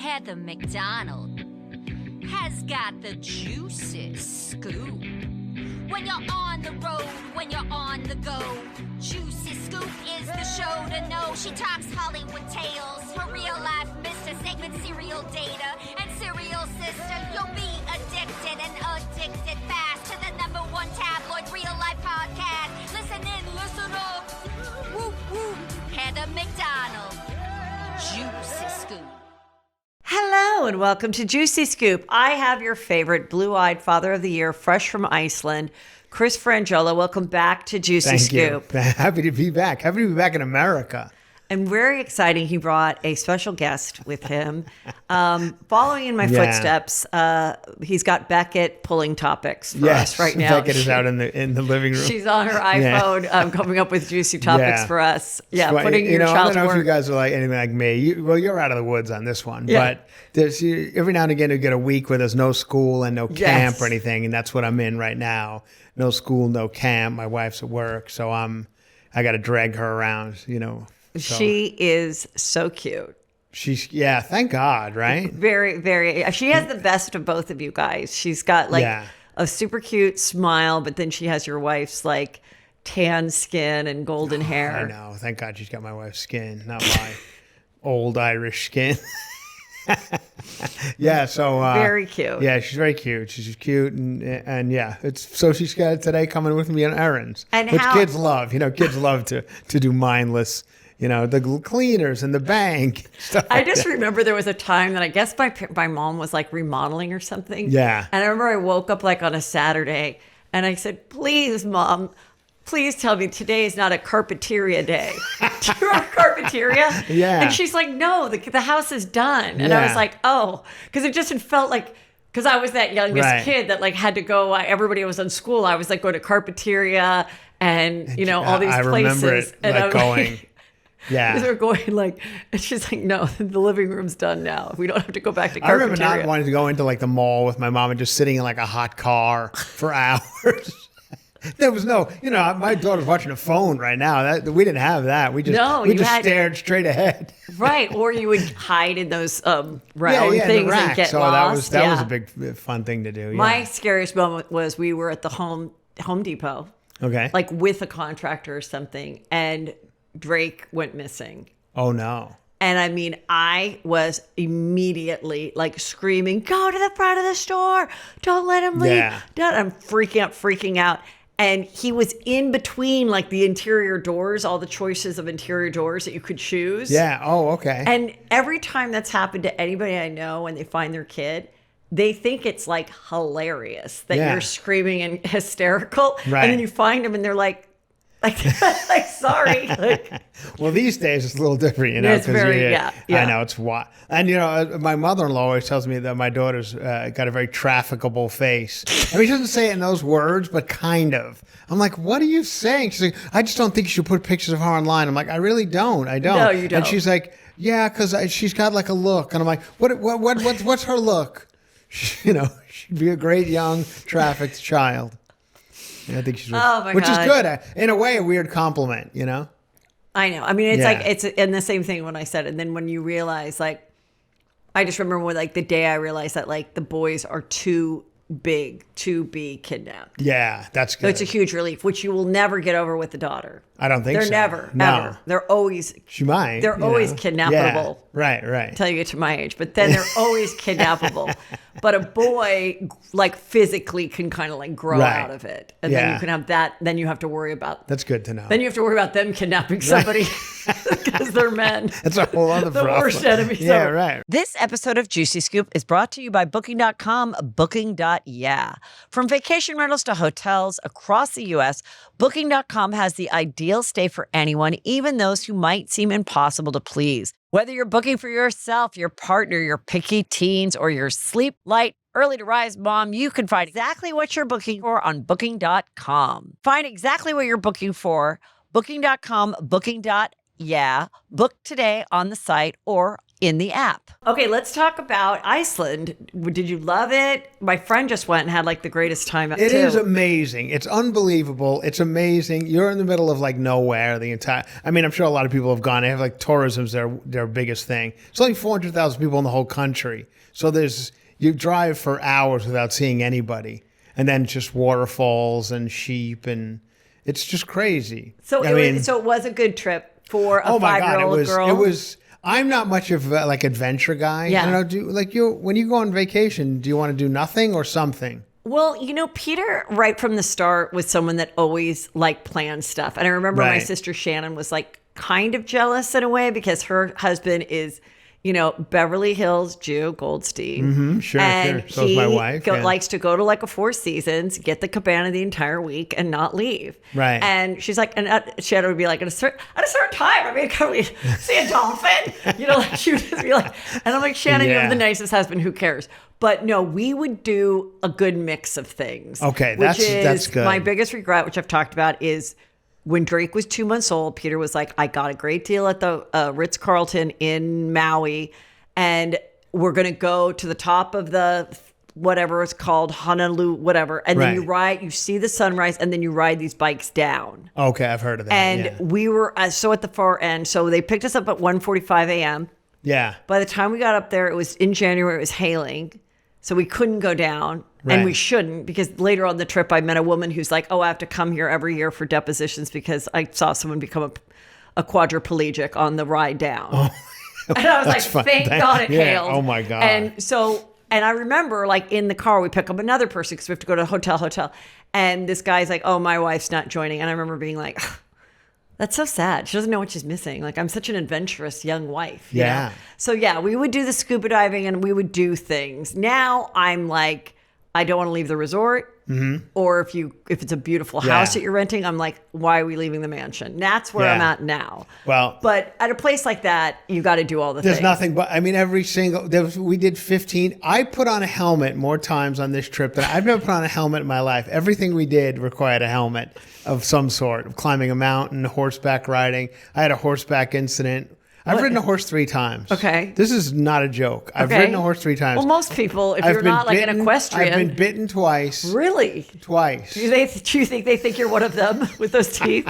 Heather McDonald has got the juiciest scoop. When you're on the road, when you're on the go, Juicy Scoop is the show to know. She talks Hollywood tales, her real life Mr. Segment serial data and serial sister. You'll be addicted and addicted fast to the #1 tabloid real life podcast. Listen in, listen up. Woo woo. Heather McDonald, Juicy Scoop. Hello and welcome to Juicy Scoop. I have your favorite blue-eyed father of the year, fresh from Iceland, Chris Franjola. Welcome back to Juicy Scoop. You. Happy to be back. Happy to be back in America. And very exciting, he brought a special guest with him. Following in my footsteps, he's got Beckett pulling topics for us right now. Beckett is out in the living room. She's on her iPhone coming up with juicy topics for us. Yeah, putting your child to work. I don't know if you guys are like anything like me. You're out of the woods on this one. Yeah. But there's every now and again you get a week where there's no school and no camp or anything, and that's what I'm in right now. No school, no camp. My wife's at work, so I got to drag her around, So. She is so cute. Thank God, right? Very, very. She has the best of both of you guys. She's got a super cute smile, but then she has your wife's like tan skin and golden hair. I know. Thank God she's got my wife's skin, not my old Irish skin. Very cute. Yeah, she's very cute. She's cute and so she's got today coming with me on errands, which kids love. Kids love to do mindless. The cleaners and the bank. I just remember there was a time that I guess my mom was like remodeling or something. Yeah. And I remember I woke up like on a Saturday and I said, please, Mom, please tell me today is not a carpeteria day. Do you remember carpeteria? Yeah. And she's like, no, the house is done. And I was like, oh, because it just had felt like, because I was that youngest kid that like had to go, everybody was in school. I was like going to carpeteria and, all these places. I remember it and going. Yeah. Because we're going like, and she's like, no, the living room's done now. We don't have to go back to carpeteria. I remember not wanting to go into like the mall with my mom and just sitting in like a hot car for hours. There was no, my daughter's watching a phone right now. We didn't have that. We just stared straight ahead. Right. Or you would hide in those round things and get lost. That was a big fun thing to do. Yeah. My scariest moment was we were at the Home Depot. Okay. Like with a contractor or something. And Drake went missing. Oh, no. And I mean, I was immediately like screaming, go to the front of the store. Don't let him leave. Yeah. I'm freaking out. And he was in between like the interior doors, all the choices of interior doors that you could choose. Yeah. Oh, okay. And every time that's happened to anybody I know when they find their kid, they think it's like hilarious that you're screaming and hysterical. Right. And then you find them and they're like sorry. Well, these days it's a little different, It's very, I know it's what, and my mother-in-law always tells me that my daughter's got a very trafficable face. I mean, she doesn't say it in those words, but kind of. I'm like, what are you saying? She's like, I just don't think you should put pictures of her online. I'm like, I really don't. I don't. No, you don't. And she's like, yeah, because she's got like a look, and I'm like, what's her look? She'd be a great young trafficked child. Yeah, I think she's which is good. In a way, a weird compliment, I know. I mean, it's like, it's in the same thing when I said, and then when you realize, like, I just remember when, like, the day I realized that, like, the boys are too big to be kidnapped. Yeah, that's good. So it's a huge relief, which you will never get over with the daughter. I don't think They're so. never, no. ever. They're always. She might. They're always kidnappable. Yeah, right. Until you get to my age, but then they're always kidnappable. But a boy, like, physically can kind of like grow out of it, and then you can have that. Then you have to worry about. That's good to know. Then you have to worry about them kidnapping somebody because they're men. That's a whole other problem. The worst enemy. Yeah, right. This episode of Juicy Scoop is brought to you by Booking.com. Booking.yeah. From vacation rentals to hotels across the U.S., Booking.com has the ideal stay for anyone, even those who might seem impossible to please. Whether you're booking for yourself, your partner, your picky teens, or your sleep light, early to rise mom, you can find exactly what you're booking for on Booking.com. Find exactly what you're booking for. Booking.com, Booking.yeah. Book today on the site or in the app. Okay, let's talk about Iceland. Did you love it? My friend just went and had like the greatest time. It is amazing. It's unbelievable. It's amazing. You're in the middle of like nowhere the entire. I mean, I'm sure a lot of people have gone. They have like tourism's their biggest thing. It's only 400,000 people in the whole country. So you drive for hours without seeing anybody, and then just waterfalls and sheep, and it's just crazy. So it was a good trip for a 5-year-old girl. It was. I'm not much of a, like adventure guy. Yeah. I don't know. When you go on vacation, do you want to do nothing or something? Well, Peter, right from the start, was someone that always like planned stuff. And I remember my sister Shannon was like kind of jealous in a way because her husband is, Beverly Hills Jew, Goldstein. Mm-hmm, sure. So is my wife. Likes to go to like a Four Seasons, get the cabana the entire week, and not leave. Right. And she's like, and Shannon would be like, at a certain time, I mean, can we see a dolphin? She would just be like, and I'm like, Shannon, you have the nicest husband. Who cares? But no, we would do a good mix of things. Okay, that's good. My biggest regret, which I've talked about, is when Drake was 2 months old, Peter was like, I got a great deal at the Ritz-Carlton in Maui, and we're going to go to the top of the whatever it's called, Honolulu, whatever. And then you see the sunrise, and then you ride these bikes down. Okay, I've heard of that. And we were so at the far end. So they picked us up at 1:45 a.m. Yeah. By the time we got up there, it was in January, it was hailing. So we couldn't go down. And we shouldn't, because later on the trip, I met a woman who's like, I have to come here every year for depositions because I saw someone become a quadriplegic on the ride down. Oh. And I was like, thank God it hailed. Oh, my God. And I remember, like, in the car, we pick up another person because we have to go to a hotel. And this guy's like, my wife's not joining. And I remember being like, that's so sad. She doesn't know what she's missing. Like, I'm such an adventurous young wife. You know? So, we would do the scuba diving and we would do things. Now I'm like, I don't want to leave the resort. Mm-hmm. Or if it's a beautiful house that you're renting, I'm like, why are we leaving the mansion? That's where I'm at now. Well, but at a place like that, you got to do all the things. There's nothing but, I mean, we did 15. I put on a helmet more times on this trip than I've never put on a helmet in my life. Everything we did required a helmet of some sort, climbing a mountain, horseback riding. I had a horseback incident. I've ridden a horse 3 times. Okay. This is not a joke. I've ridden a horse 3 times. Well, most people, if you're not like an equestrian. I've been bitten twice. Really? Twice. Do you think they think you're one of them with those teeth?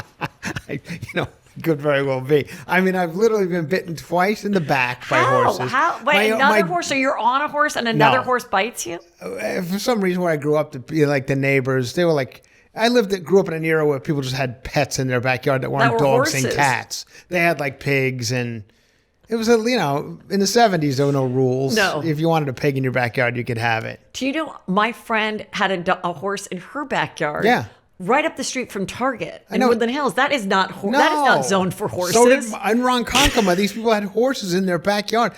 Could very well be. I mean, I've literally been bitten twice in the back by horses. How? Wait, another horse? So you're on a horse and another horse bites you? For some reason, where I grew up, the neighbors, they were like, I grew up in an era where people just had pets in their backyard that weren't dogs and cats. They had like pigs, and it was in the 70s there were no rules. No. If you wanted a pig in your backyard, you could have it. Do you know my friend had a horse in her backyard? Yeah. Right up the street from Target in Woodland Hills. That is not that is not zoned for horses. So in Ronkonkoma, these people had horses in their backyard,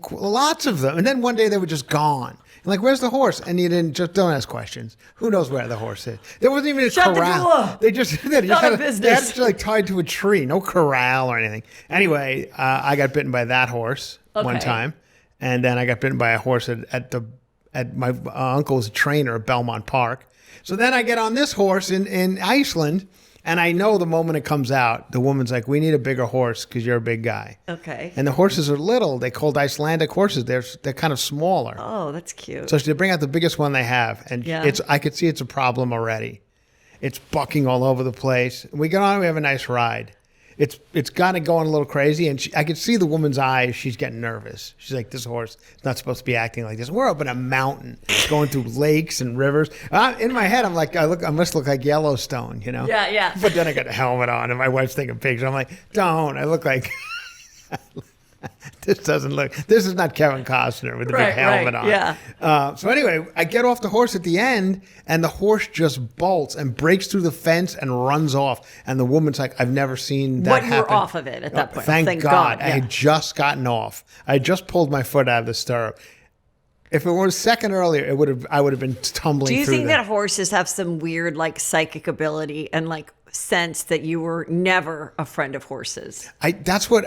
lots of them, and then one day they were just gone. Like, where's the horse? And you don't ask questions. Who knows where the horse is? There wasn't even a corral. The door. They just had it like tied to a tree, no corral or anything. Anyway, I got bitten by that horse one time, and then I got bitten by a horse at my uncle's trainer at Belmont Park. So then I get on this horse in Iceland. And I know the moment it comes out, the woman's like, we need a bigger horse because you're a big guy. Okay. And the horses are little. They called Icelandic horses. They're kind of smaller. Oh, that's cute. So they bring out the biggest one they have. And I could see it's a problem already. It's bucking all over the place. We get on, we have a nice ride. It's kind of going a little crazy, and I could see the woman's eyes. She's getting nervous. She's like, this horse is not supposed to be acting like this. We're up in a mountain going through lakes and rivers. In my head, I'm like, I must look like Yellowstone, you know? Yeah, yeah. But then I got a helmet on, and my wife's taking pictures. I'm like, don't. I look like... This is not Kevin Costner with the big helmet on. Yeah. So anyway, I get off the horse at the end, and the horse just bolts and breaks through the fence and runs off. And the woman's like, I've never seen that happen. You were off of it at that point. Thank God. I had just gotten off. I had just pulled my foot out of the stirrup. If it was a second earlier, I would have been tumbling through. Do you think that horses have some weird like psychic ability and like sense that you were never a friend of horses? That's what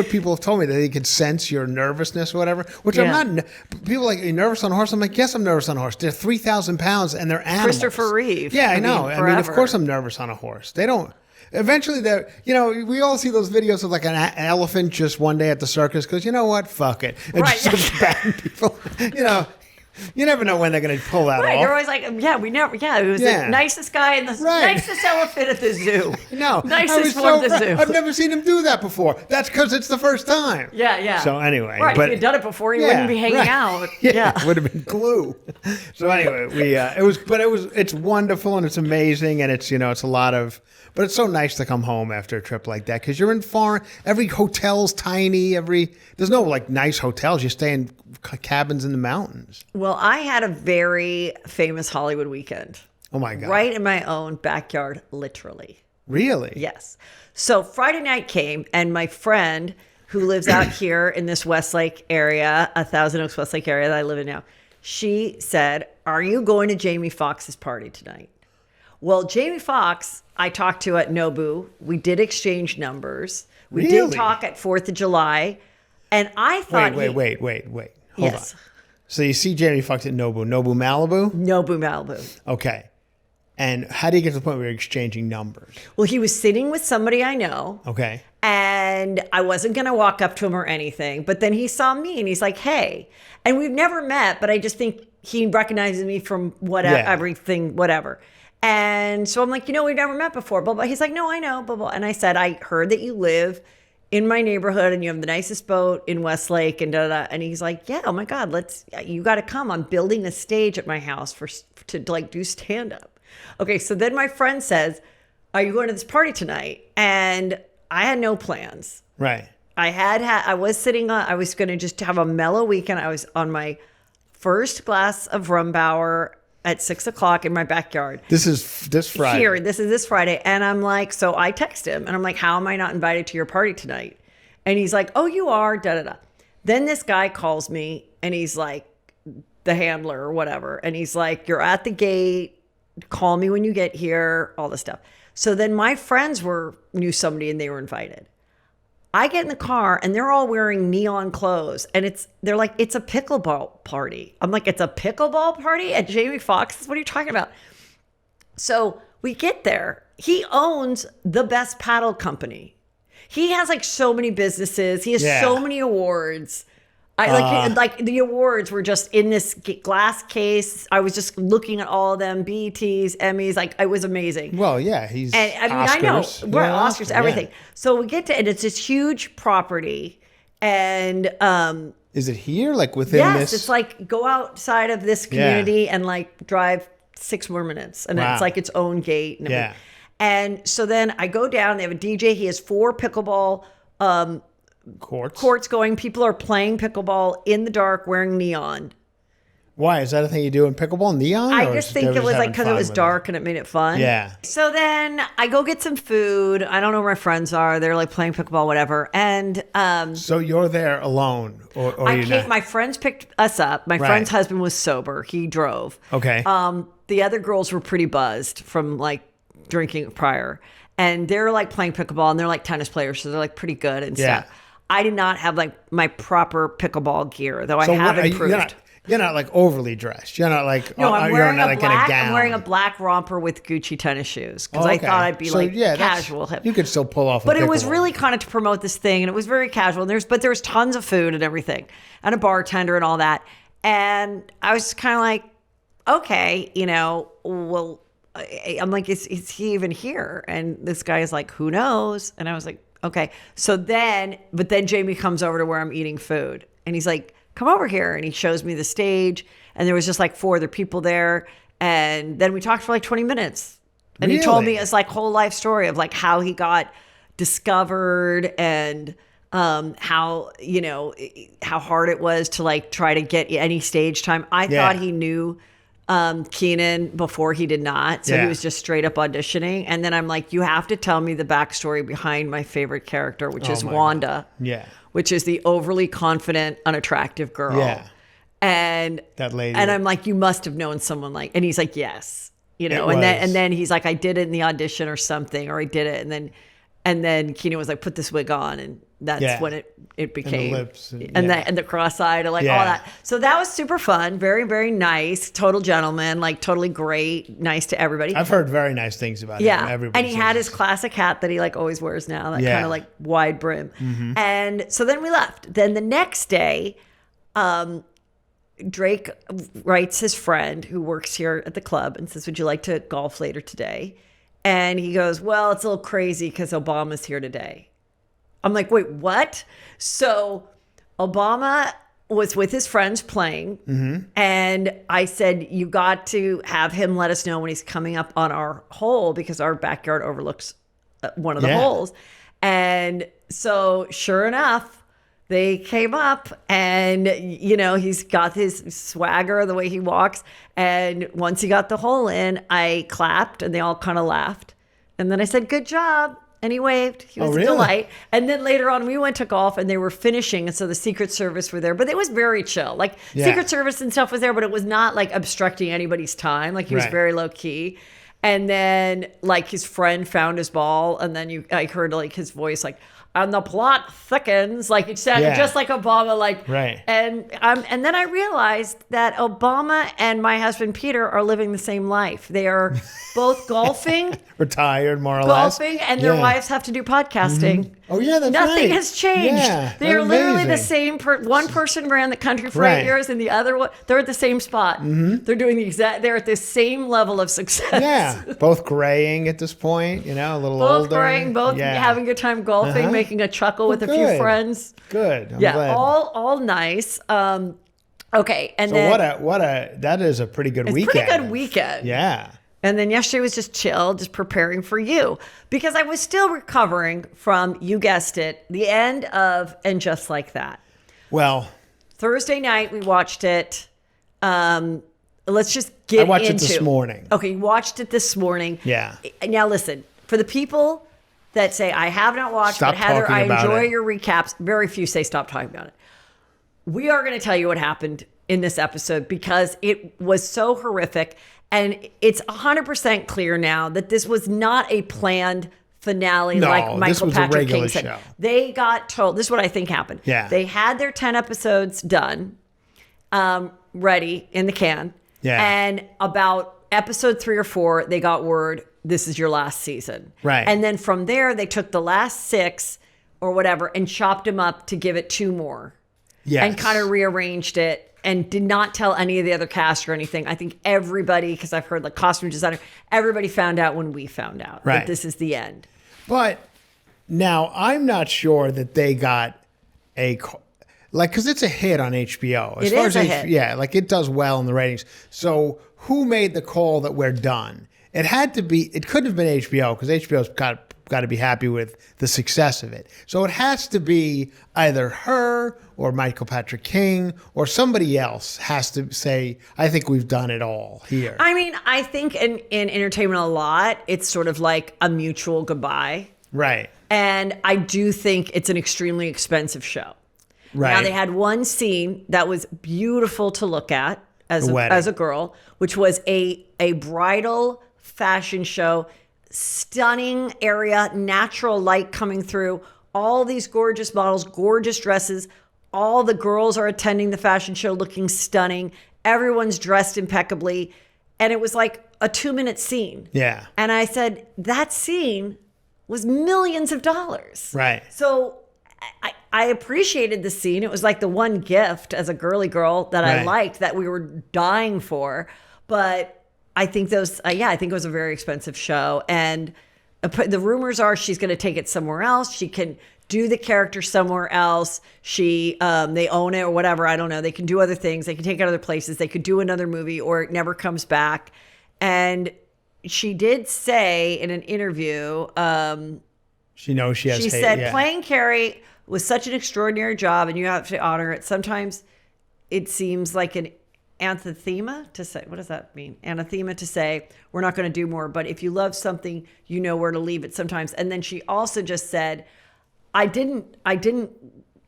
people have told me, that they can sense your nervousness or whatever, which I'm not. People are like, are you nervous on a horse? I'm like, yes, I'm nervous on a horse. They're 3,000 pounds and they're animals. Christopher Reeve. Yeah, I know. I mean, of course I'm nervous on a horse. They don't. Eventually, we all see those videos of like an elephant just one day at the circus because you know what? Fuck it. And Right. just ban people. You never know when they're going to pull that Right, off. they're always like, it was the nicest guy and the nicest elephant at the zoo. No, nicest one at the zoo. I've never seen him do that before. That's because it's the first time. Yeah. So anyway, right, but if he'd done it before, he wouldn't be hanging out. Yeah, it would have been glue. So anyway, it's wonderful and it's amazing and it's a lot of. But it's so nice to come home after a trip like that because you're in foreign. Every hotel's tiny. There's no like nice hotels. You stay in cabins in the mountains. Well, I had a very famous Hollywood weekend. Oh my God! Right in my own backyard, literally. Really? Yes. So Friday night came, and my friend who lives out here in this Westlake area, Thousand Oaks Westlake area that I live in now, she said, "Are you going to Jamie Foxx's party tonight?" Well, Jamie Foxx, I talked to at Nobu. We did exchange numbers. We did talk at 4th of July. And I thought Wait. Hold on. So you see Jamie Foxx at Nobu. Nobu Malibu? Nobu Malibu. Okay. And how do you get to the point where you're exchanging numbers? Well, he was sitting with somebody I know. Okay. And I wasn't going to walk up to him or anything. But then he saw me and he's like, hey. And we've never met, but I just think he recognizes me from everything, whatever. And so I'm like, we've never met before. Blah, blah. He's like, no, I know. Blah, blah. And I said, I heard that you live in my neighborhood and you have the nicest boat in Westlake and da da. And he's like, yeah, oh my God, you got to come. I'm building a stage at my house to like do stand up. Okay. So then my friend says, are you going to this party tonight? And I had no plans. Right. I was going to just have a mellow weekend. I was on my first glass of Rumbauer at 6:00 in my backyard. This is this Friday. This is this Friday. And I'm like, so I text him and I'm like, how am I not invited to your party tonight? And he's like, oh, you are, da da da. Then this guy calls me and he's like, the handler or whatever. And he's like, you're at the gate. Call me when you get here, all this stuff. So then my friends knew somebody and they were invited. I get in the car and they're all wearing neon clothes and they're like, it's a pickleball party. I'm like, it's a pickleball party at Jamie Foxx's? What are you talking about? So we get there. He owns the best paddle company. He has like so many businesses. He has so many awards. Like the awards were just in this glass case. I was just looking at all of them, BETs, Emmys. Like it was amazing. Well, yeah, he's. And I mean, Oscars. I know we're Oscars, everything. Yeah. So we get to, and it's this huge property, and is it here, like within this? Yes, it's like go outside of this community and like drive 6 more minutes, and it's like its own gate. And everything. And so then I go down. They have a DJ. He has 4 pickleball courts going. People are playing pickleball in the dark wearing neon. Why? Is that a thing you do in pickleball? Neon? I just think it was like because it was dark and it made it fun. Yeah. So then I go get some food. I don't know where my friends are. They're like playing pickleball, whatever. And so you're there alone, or you're not? My friends picked us up. My friend's husband was sober. He drove. Okay. The other girls were pretty buzzed from like drinking prior, and they're like playing pickleball, and they're like tennis players, so they're like pretty good and stuff. I did not have like my proper pickleball gear, though I have improved. You're not like overly dressed. You're not like I'm wearing a gown. I'm wearing a black romper with Gucci tennis shoes because I thought I'd be casual hip. You could still pull off. But it was really kind of to promote this thing, and it was very casual. And there's tons of food and everything, and a bartender and all that. And I was kind of like, okay, well, I'm like, is he even here? And this guy is like, who knows? And I was like, okay. But then Jamie comes over to where I'm eating food, and he's like, come over here. And he shows me the stage, and there was just like 4 other people there. And then we talked for like 20 minutes. And he told me his like whole life story of like how he got discovered and how hard it was to like try to get any stage time. I thought he knew Keenan before he did not. So he was just straight up auditioning. And then I'm like, you have to tell me the backstory behind my favorite character, which is Wanda. God. Yeah. Which is the overly confident, unattractive girl. Yeah. And that lady. And I'm like, you must have known someone like, and he's like, yes. And then he's like, I did it in the audition or something, or I did it. And then And then Keenan was like, put this wig on. And that's when it became. And the lips. And the cross-eyed and like all that. So that was super fun. Very, very nice. Total gentleman. Like totally great. Nice to everybody. I've heard very nice things about him. And he had his classic hat that he like always wears now. That kind of like wide brim. Mm-hmm. And so then we left. Then the next day, Drake writes his friend who works here at the club and says, would you like to golf later today? And he goes, well, it's a little crazy because Obama's here today. I'm like, wait, what? So Obama was with his friends playing. Mm-hmm. And I said, you got to have him let us know when he's coming up on our hole because our backyard overlooks one of the holes. And so sure enough, they came up and, you know, he's got his swagger, the way he walks. And once he got the hole in, I clapped and they all kind of laughed. And then I said, good job. And he waved. He was a delight. And then later on, we went to golf and they were finishing. And so the Secret Service were there. But it was very chill. Like Secret Service and stuff was there, but it was not like obstructing anybody's time. Like he was very low key. And then like his friend found his ball. And then I heard like his voice like, and the plot thickens, like it sounded just like Obama, like, and then I realized that Obama and my husband Peter are living the same life. They are both golfing, retired more or less, and their wives have to do podcasting. Mm-hmm. Oh yeah, that's Nothing has changed. Yeah, they are literally the same. One person ran the country for 8 years, and the other one, they're at the same spot. Mm-hmm. They're doing they're at the same level of success. Yeah, both graying at this point. You know, a little older. Both graying, both having a good time golfing, making a chuckle with a few friends. Good. I'm glad. all nice. Okay, and so then that is a pretty good weekend. Pretty good weekend. Yeah. And then yesterday was just chill, just preparing for you. Because I was still recovering from, you guessed it, the end of And Just Like That. Well. Thursday night, we watched it. Let's just get into it. I watched it this morning. Okay, you watched it this morning. Yeah. Now listen, for the people that say, I have not watched, but Heather, I enjoy your recaps. Very few say stop talking about it. We are going to tell you what happened in this episode because it was so horrific. And it's 100% clear now that this was not a planned finale like Michael Patrick King said. Show. They got told, this is what I think happened. Yeah. They had their 10 episodes done, ready in the can. Yeah. And about episode 3 or 4, they got word, this is your last season. Right. And then from there, they took the last 6 or whatever and chopped them up to give it 2 more. Yes. And kind of rearranged it. And did not tell any of the other cast or anything. I think everybody, because I've heard like costume designer, everybody found out when we found out that this is the end. But now I'm not sure that they got because it's a hit on HBO. It is a hit. Yeah, like it does well in the ratings. So who made the call that we're done? It couldn't have been HBO because HBO's got to be happy with the success of it. So it has to be either her or Michael Patrick King or somebody else has to say, I think we've done it all here. I mean, I think in entertainment a lot, it's sort of like a mutual goodbye. Right. And I do think it's an extremely expensive show. Right. Now, they had one scene that was beautiful to look at as a girl, which was a bridal fashion show. Stunning area, natural light coming through, all these gorgeous models, gorgeous dresses. All the girls are attending the fashion show looking stunning. Everyone's dressed impeccably. And it was like a 2-minute scene. Yeah. And I said, that scene was millions of dollars. Right. So I appreciated the scene. It was like the one gift as a girly girl that I liked that we were dying for. But I think I think it was a very expensive show. And the rumors are she's going to take it somewhere else. She can do the character somewhere else. They own it or whatever. I don't know. They can do other things. They can take it other places. They could do another movie or it never comes back. And she did say in an interview, she knows she has hate. She said, playing Carrie was such an extraordinary job and you have to honor it. Sometimes it seems like an anathema to say, what does that mean? Anathema to say, we're not going to do more. But if you love something, you know where to leave it sometimes. And then she also just said, I didn't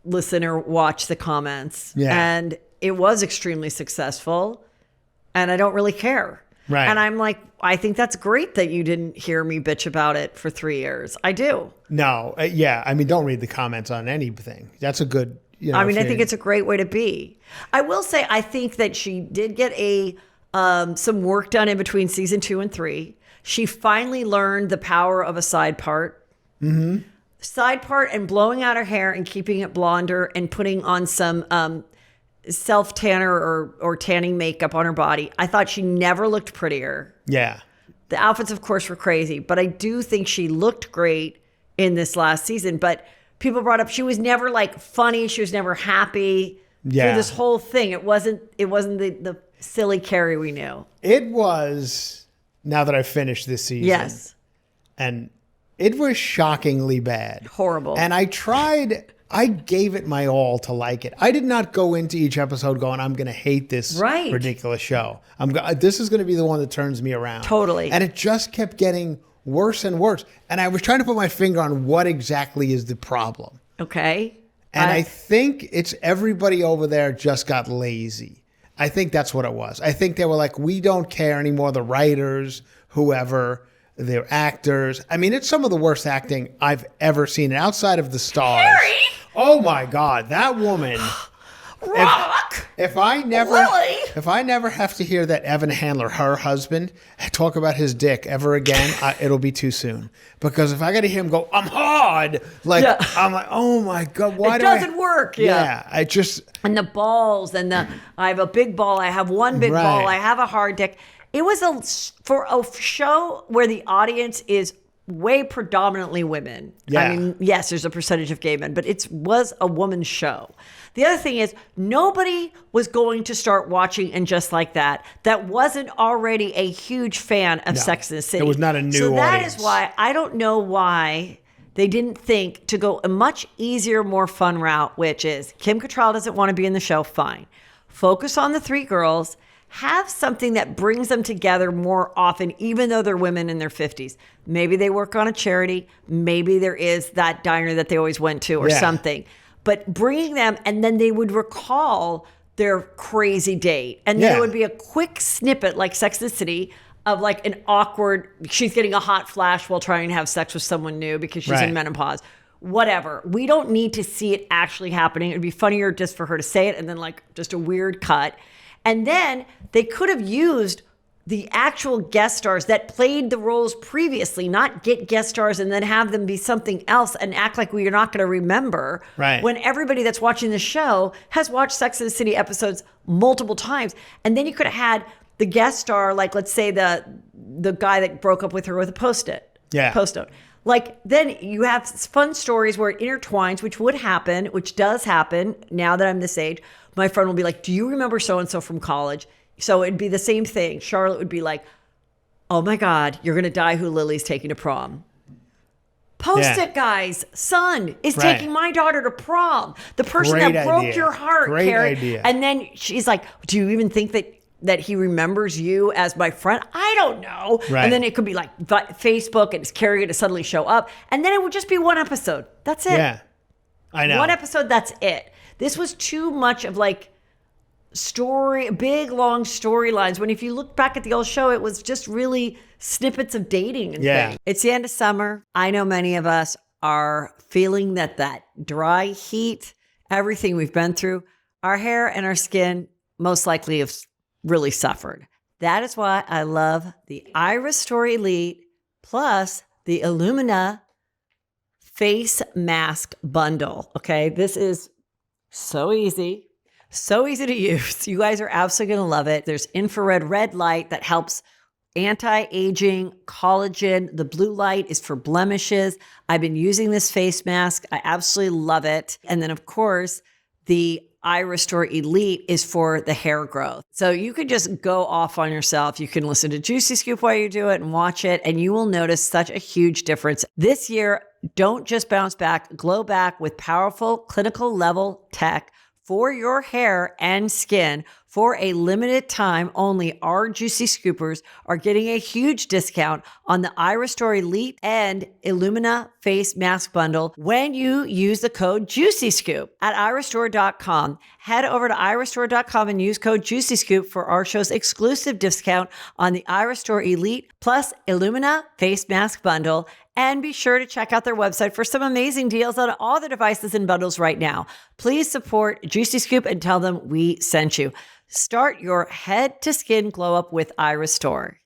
listen or watch the comments. Yeah. And it was extremely successful. And I don't really care. Right. And I'm like, I think that's great that you didn't hear me bitch about it for 3 years. I do. No. Yeah. I mean, don't read the comments on anything. That's a good, I mean, I think it's a great way to be. I will say, I think that she did get some work done in between season 2 and 3. She finally learned the power of a side part. Mm-hmm. Side part and blowing out her hair and keeping it blonder and putting on some self tanner or tanning makeup on her body. I thought she never looked prettier. Yeah. The outfits, of course, were crazy, but I do think she looked great in this last season. But people brought up she was never like funny. She was never happy through this whole thing. It wasn't the silly Carrie we knew. It was, now that I've finished this season. Yes. And it was shockingly bad. Horrible. And I gave it my all to like it. I did not go into each episode going, I'm going to hate this ridiculous show. This is going to be the one that turns me around. Totally. And it just kept getting worse and worse. And I was trying to put my finger on what exactly is the problem. Okay. And I think it's everybody over there just got lazy. I think that's what it was. I think they were like, we don't care anymore. The writers, whoever, the actors. I mean, it's some of the worst acting I've ever seen. And outside of the stars. Harry! Oh my God, that woman. Rock! If I never Lily! have to hear that Evan Handler, her husband, talk about his dick ever again, it'll be too soon. Because if I got to hear him go, I'm hard, I'm like, oh my God, why it doesn't work. Yeah, I just. And the balls and I have a big ball. I have one big ball. I have a hard dick. It was for a show where the audience is way predominantly women. Yeah. I mean, yes, there's a percentage of gay men, but it was a woman's show. The other thing is nobody was going to start watching And Just Like That wasn't already a huge fan of Sex and the City. It was not a new audience. So that is why I don't know why they didn't think to go a much easier, more fun route, which is Kim Cattrall doesn't want to be in the show, fine. Focus on the 3 girls. Have something that brings them together more often, even though they're women in their 50s. Maybe they work on a charity. Maybe there is that diner that they always went to or something. But bringing them, and then they would recall their crazy date. And then it would be a quick snippet like Sex and the City of like an awkward, she's getting a hot flash while trying to have sex with someone new because she's in menopause. Whatever. We don't need to see it actually happening. It would be funnier just for her to say it and then like just a weird cut. And then they could have used the actual guest stars that played the roles previously, not get guest stars and then have them be something else and act like we're not going to remember. Right. When everybody that's watching the show has watched Sex and the City episodes multiple times. And then you could have had the guest star, like let's say the guy that broke up with her with a Post-it. Yeah. Post-it. Like then you have fun stories where it intertwines, which would happen, which does happen now that I'm this age. My friend will be like, do you remember so-and-so from college? So it'd be the same thing. Charlotte would be like, oh my God, you're going to die who Lily's taking to prom. Post-it guy's son is taking my daughter to prom. The person that broke your heart, Great Carrie. idea. And then she's like, do you even think that he remembers you as my friend? I don't know. Right. And then it could be like Facebook and it's Carrie going to suddenly show up. And then it would just be one episode. That's it. Yeah, I know. One episode, that's it. This was too much of like big, long storylines. When if you look back at the old show, it was just really snippets of dating and things. It's the end of summer. I know many of us are feeling that dry heat, everything we've been through, our hair and our skin most likely have really suffered. That is why I love the Iris Story Elite plus the Illumina face mask bundle. Okay, this is so easy to use. You guys are absolutely going to love it. There's infrared red light that helps anti-aging, collagen. The blue light is for blemishes. I've been using this face mask. I absolutely love it. And then, of course, the Iris Story Elite is for the hair growth. So you can just go off on yourself. You can listen to Juicy Scoop while you do it and watch it, and you will notice such a huge difference. This year, don't just bounce back, glow back with powerful clinical level tech for your hair and skin For a limited time only, our Juicy Scoopers are getting a huge discount on the Iristore Elite and Illumina Face Mask Bundle when you use the code JuicyScoop at iristore.com. Head over to iristore.com and use code JuicyScoop for our show's exclusive discount on the Iristore Elite plus Illumina Face Mask Bundle. And be sure to check out their website for some amazing deals on all the devices and bundles right now. Please support Juicy Scoop and tell them we sent you. Start your head to skin glow up with Iristore.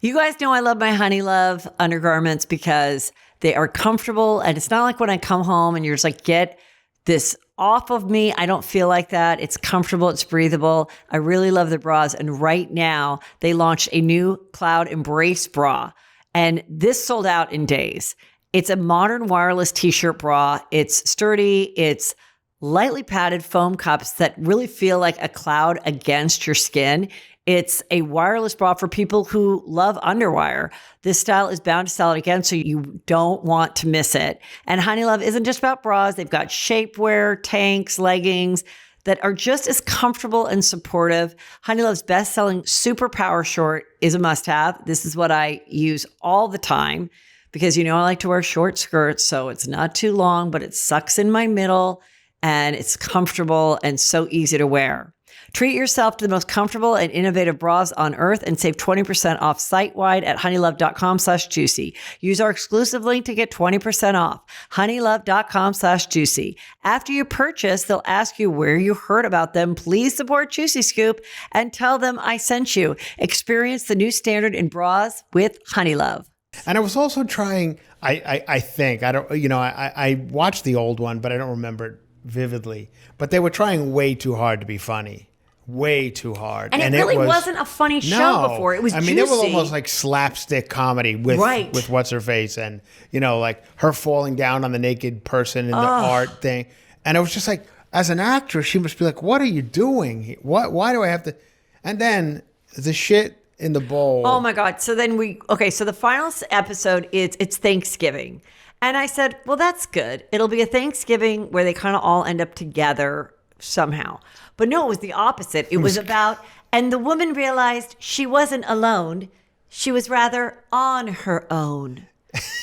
You guys know I love my Honey Love undergarments because they are comfortable, and it's not like when I come home and you're just like, get this off of me. I don't feel like that. It's comfortable. It's breathable. I really love the bras. And right now they launched a new Cloud Embrace bra. And this sold out in days. It's a modern wireless t-shirt bra. It's sturdy. It's lightly padded foam cups that really feel like a cloud against your skin. It's a wireless bra for people who love underwire. This style is bound to sell it again, so you don't want to miss it. And Honey Love isn't just about bras. They've got shapewear, tanks, leggings that are just as comfortable and supportive. Honey Love's best-selling Super Power Short is a must-have. This is what I use all the time because, you know, I like to wear short skirts, so it's not too long, but it sucks in my middle, and it's comfortable and so easy to wear. Treat yourself to the most comfortable and innovative bras on earth and save 20% off site-wide at honeylove.com/juicy. Use our exclusive link to get 20% off. honeylove.com/juicy. After you purchase, they'll ask you where you heard about them. Please support Juicy Scoop and tell them I sent you. Experience the new standard in bras with Honey Love. And I was also trying, I think, I don't, you know, I watched the old one, but I don't remember it vividly. But they were trying way too hard to be funny. Way too hard. And it really wasn't a funny show before. It was juicy. I mean, it was almost like slapstick comedy with what's her face and, you know, like her falling down on the naked person in the art thing. And it was just like, as an actress, she must be like, what are you doing? Why do I have to? And then the shit in the bowl. Oh my God. So then so the final episode it's Thanksgiving. And I said, well, that's good. It'll be a Thanksgiving where they kind of all end up together somehow. But no, it was the opposite. It was about, and the woman realized she wasn't alone. She was rather on her own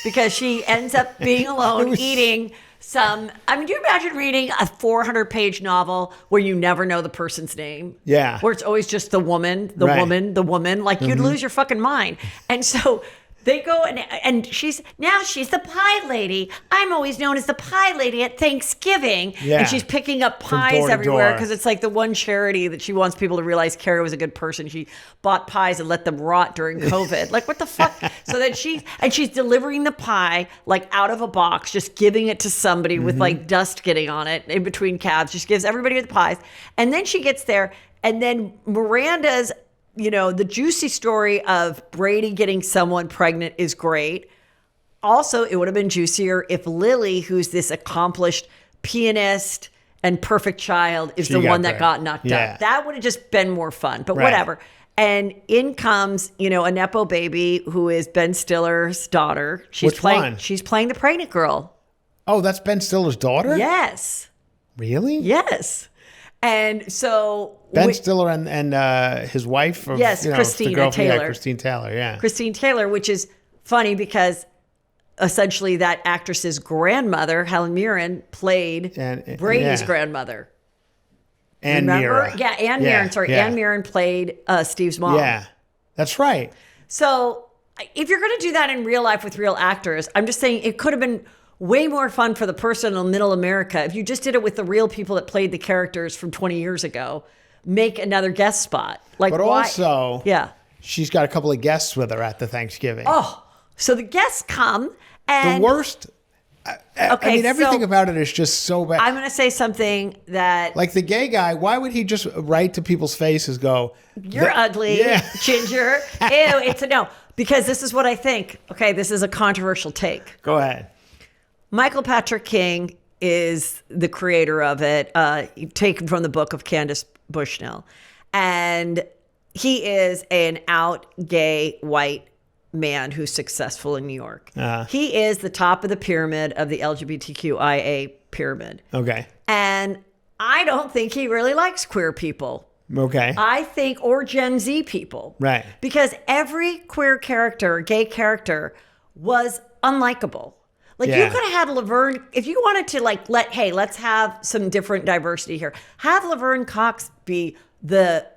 because she ends up being alone eating some, I mean, do you imagine reading a 400-page novel where you never know the person's name? Yeah. Where it's always just the woman. Like you'd lose your fucking mind. And so they go and she's the pie lady. I'm always known as the pie lady at Thanksgiving. Yeah. And she's picking up pies everywhere because it's like the one charity that she wants people to realize Carrie was a good person. She bought pies and let them rot during COVID. Like, what the fuck? So then she's delivering the pie like out of a box, just giving it to somebody with like dust getting on it in between cabs. Just gives everybody the pies. And then she gets there and then Miranda's, you know, the juicy story of Brady getting someone pregnant is great. Also, it would have been juicier if Lily, who's this accomplished pianist and perfect child, is the one that got knocked up. That would have just been more fun, but whatever. And in comes, you know, a Nepo baby who is Ben Stiller's daughter. Which one? She's playing the pregnant girl. Oh, that's Ben Stiller's daughter? Yes. Really? Yes. And so Ben Stiller and his wife, Christina Taylor. Yeah, Christine Taylor, yeah. Christine Taylor, which is funny because essentially that actress's grandmother, Helen Mirren, played Brady's grandmother. Anne Mirren. Yeah, Anne Mirren. Sorry, Anne Mirren played Steve's mom. Yeah, that's right. So if you're going to do that in real life with real actors, I'm just saying it could have been way more fun for the person in middle America if you just did it with the real people that played the characters from 20 years ago. Make another guest spot. Like, but why? Also, she's got a couple of guests with her at the Thanksgiving. Oh, so the guests come and the worst. I mean, everything about it is just so bad. I'm going to say something that, like the gay guy, why would he just write to people's faces, go, "You're ugly, ginger"? Ew, it's a no. Because this is what I think. Okay, this is a controversial take. Go ahead. Michael Patrick King is the creator of it, taken from the book of Candace Bushnell. And he is an out gay white man who's successful in New York. He is the top of the pyramid of the LGBTQIA pyramid. Okay. And I don't think he really likes queer people. Okay. I think, or Gen Z people. Right. Because every queer character, gay character was unlikable. Like you Yeah. could have had Laverne, if you wanted to like let's have some different diversity here. Have Laverne Cox be the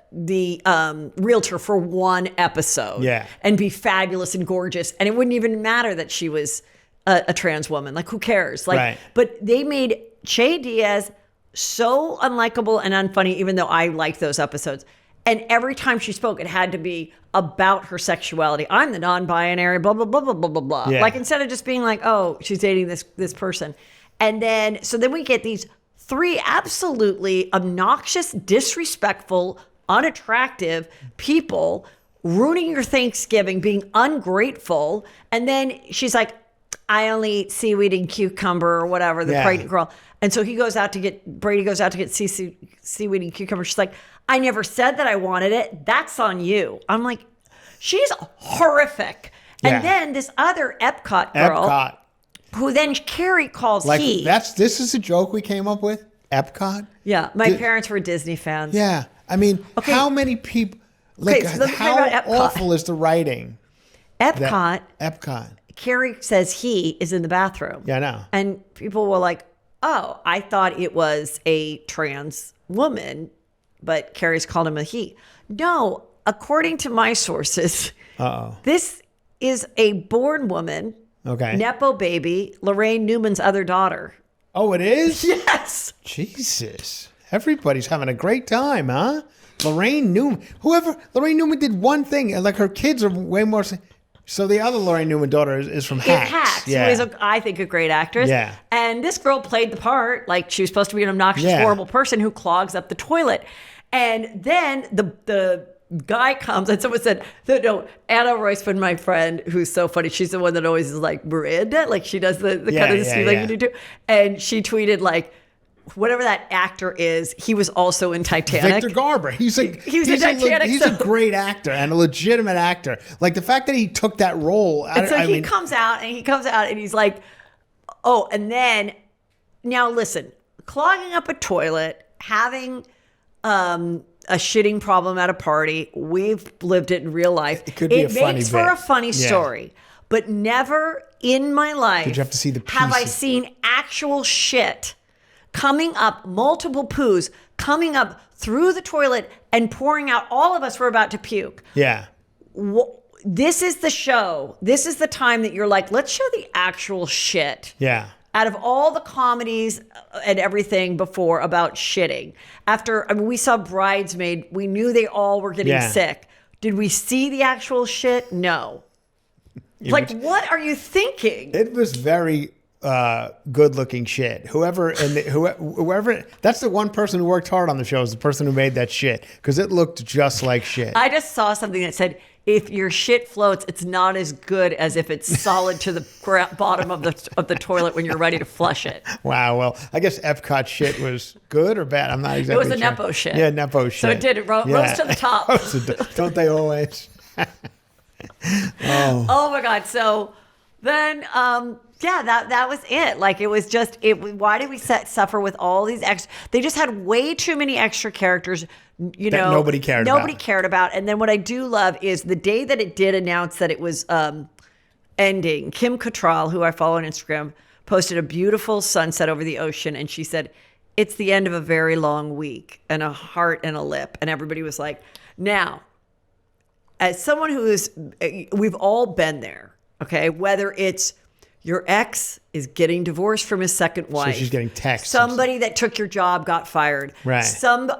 realtor for one episode. Yeah. And be fabulous and gorgeous. And it wouldn't even matter that she was a trans woman. Like who cares? Like, right. But they made Che Diaz so unlikable and unfunny, even though I liked those episodes. And every time she spoke, it had to be about her sexuality. I'm the non-binary, blah, blah, blah, blah, blah, blah, blah. Yeah. Like instead of just being like, oh, she's dating this person. And then, so then we get these 3 absolutely obnoxious, disrespectful, unattractive people ruining your Thanksgiving, being ungrateful. And then she's like, I only eat seaweed and cucumber or whatever, the pregnant girl. And so Brady goes out to get seaweed and cucumber. She's like, I never said that I wanted it. That's on you. I'm like, she's horrific. Yeah. And then this other Epcot girl, who then Carrie calls like he. This is a joke we came up with? Epcot? Yeah, my parents were Disney fans. Yeah. I mean, how many people, like, so how awful is the writing? Epcot. Carrie says he is in the bathroom. Yeah, I know. And people were like, oh, I thought it was a trans woman, but Carrie's called him a he. No, according to my sources, this is a born woman, Nepo baby, Lorraine Newman's other daughter. Oh, it is? Yes. Jesus. Everybody's having a great time, huh? Lorraine Newman. Lorraine Newman did one thing, and like her kids are way more. So the other Lorraine Newman daughter is from Hacks. Hacks, yeah. who is, I think, a great actress. Yeah. And this girl played the part. Like, she was supposed to be an obnoxious, horrible person who clogs up the toilet. And then the guy comes, and someone said, no, Anna Roisman, my friend, who's so funny. She's the one that always is like, Miranda. Like, she does the kind of the Steve like you do. And she tweeted, like, whatever that actor is, he was also in Titanic. Victor Garber. He was in Titanic. He's a great actor and a legitimate actor. Like the fact that he took that role. He comes out and he's like, oh, and then now listen, clogging up a toilet, having a shitting problem at a party. We've lived it in real life. It could be a funny makes for a funny story, but never in my life did you have to see the have I seen actual shit coming up, multiple poos coming up through the toilet and pouring out. All of us were about to puke. Yeah. This is the show. This is the time that you're like, let's show the actual shit. Yeah. Out of all the comedies and everything before about shitting. We saw Bridesmaid. We knew they all were getting sick. Did we see the actual shit? No. What are you thinking? It was very good-looking shit. Whoever, that's the one person who worked hard on the show is the person who made that shit because it looked just like shit. I just saw something that said, if your shit floats, it's not as good as if it's solid to the bottom of the toilet when you're ready to flush it. Wow. Well, I guess Epcot shit was good or bad. I'm not exactly sure. It was a Nepo shit. Yeah, Nepo shit. So it did. It rose to the top. Don't they always? Oh my God. So then, that was it. Like, it was just, why did we suffer with all these extra? They just had way too many extra characters, that nobody cared about. And then what I do love is the day that it did announce that it was ending, Kim Cattrall, who I follow on Instagram, posted a beautiful sunset over the ocean. And she said, it's the end of a very long week, and a heart and a lip. And everybody was like, now, as someone we've all been there, okay? Whether it's your ex is getting divorced from his second wife. So she's getting texts. Somebody that took your job got fired. Right.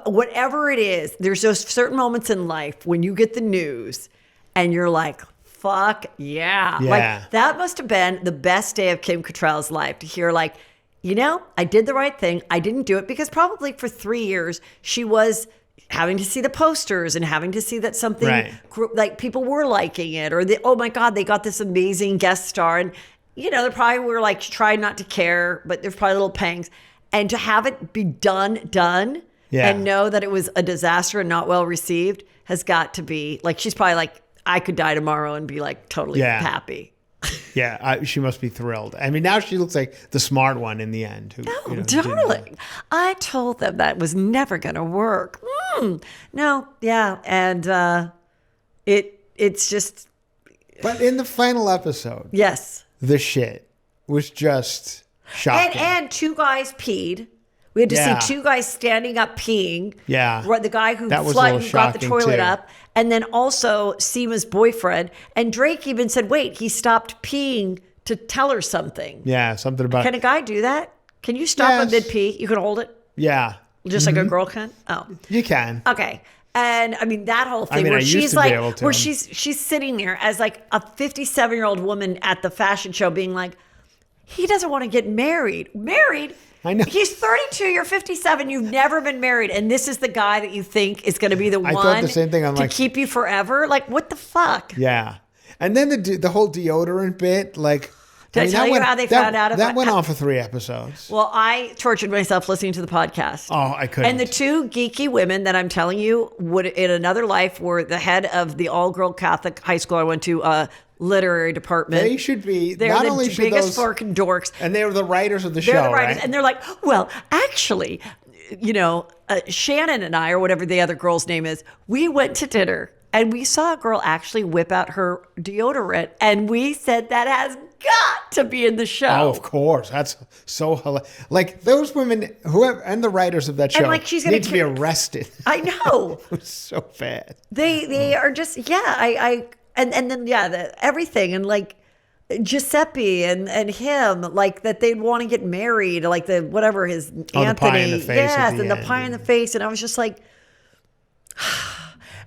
Whatever it is, there's those certain moments in life when you get the news and you're like, fuck yeah. Like, that must have been the best day of Kim Cattrall's life, to hear like, I did the right thing. I didn't do it because probably for 3 years she was having to see the posters and having to see that something like people were liking it, or oh my God, they got this amazing guest star. And they probably were like, try not to care, but there's probably little pangs. And to have it be done, and know that it was a disaster and not well received has got to be like, she's probably like, I could die tomorrow and be like totally happy. Yeah, she must be thrilled. I mean, now she looks like the smart one in the end. Who, Oh, darling. I told them that was never going to work. No, yeah. And it's just... But in the final episode, Yes. the shit was just shocking. And two guys peed. We had to see two guys standing up peeing. Yeah. The guy who That was a little got the shocking, toilet too. up. And then also Seema's boyfriend. And Drake even said, wait, he stopped peeing to tell her something. Yeah, something about... Can a guy do that? Can you stop a Yes. mid-pee? You can hold it? Yeah. Just like a girl can? Oh. You can. Okay. And I mean that whole thing I where used she's to be like, able to. where she's sitting there as like a 57-year-old woman at the fashion show being like, he doesn't want to get married. Married? I know. He's 32, you're 57, you've never been married, and this is the guy that you think is going to be the I one thought the same thing. I'm to like, keep you forever? Like, what the fuck? yeah. And then the whole deodorant bit, like... Did I tell you how they found out about that? Went on for 3 episodes. Well, I tortured myself listening to the podcast. Oh, I couldn't. And the two geeky women that I'm telling you would, in another life, were the head of the all-girl Catholic high school I went to, literary department. They should be. They're not the only should biggest those, fucking dorks. and they were the writers of the They're show, the writers, right? and they're like, well, actually, Shannon and I, or whatever the other girl's name is, we went to dinner. And we saw a girl actually whip out her deodorant. And we said that has got to be in the show. Oh, of course. That's so hilarious. Like, those women, whoever, and the writers of that show, like, she's gonna need to be arrested. I know. It was so bad. They are just, and then, everything. And like Giuseppe and him, like that they'd want to get married, like his Anthony. The pie in the face yes, at the and the end, pie in the face. And I was just like,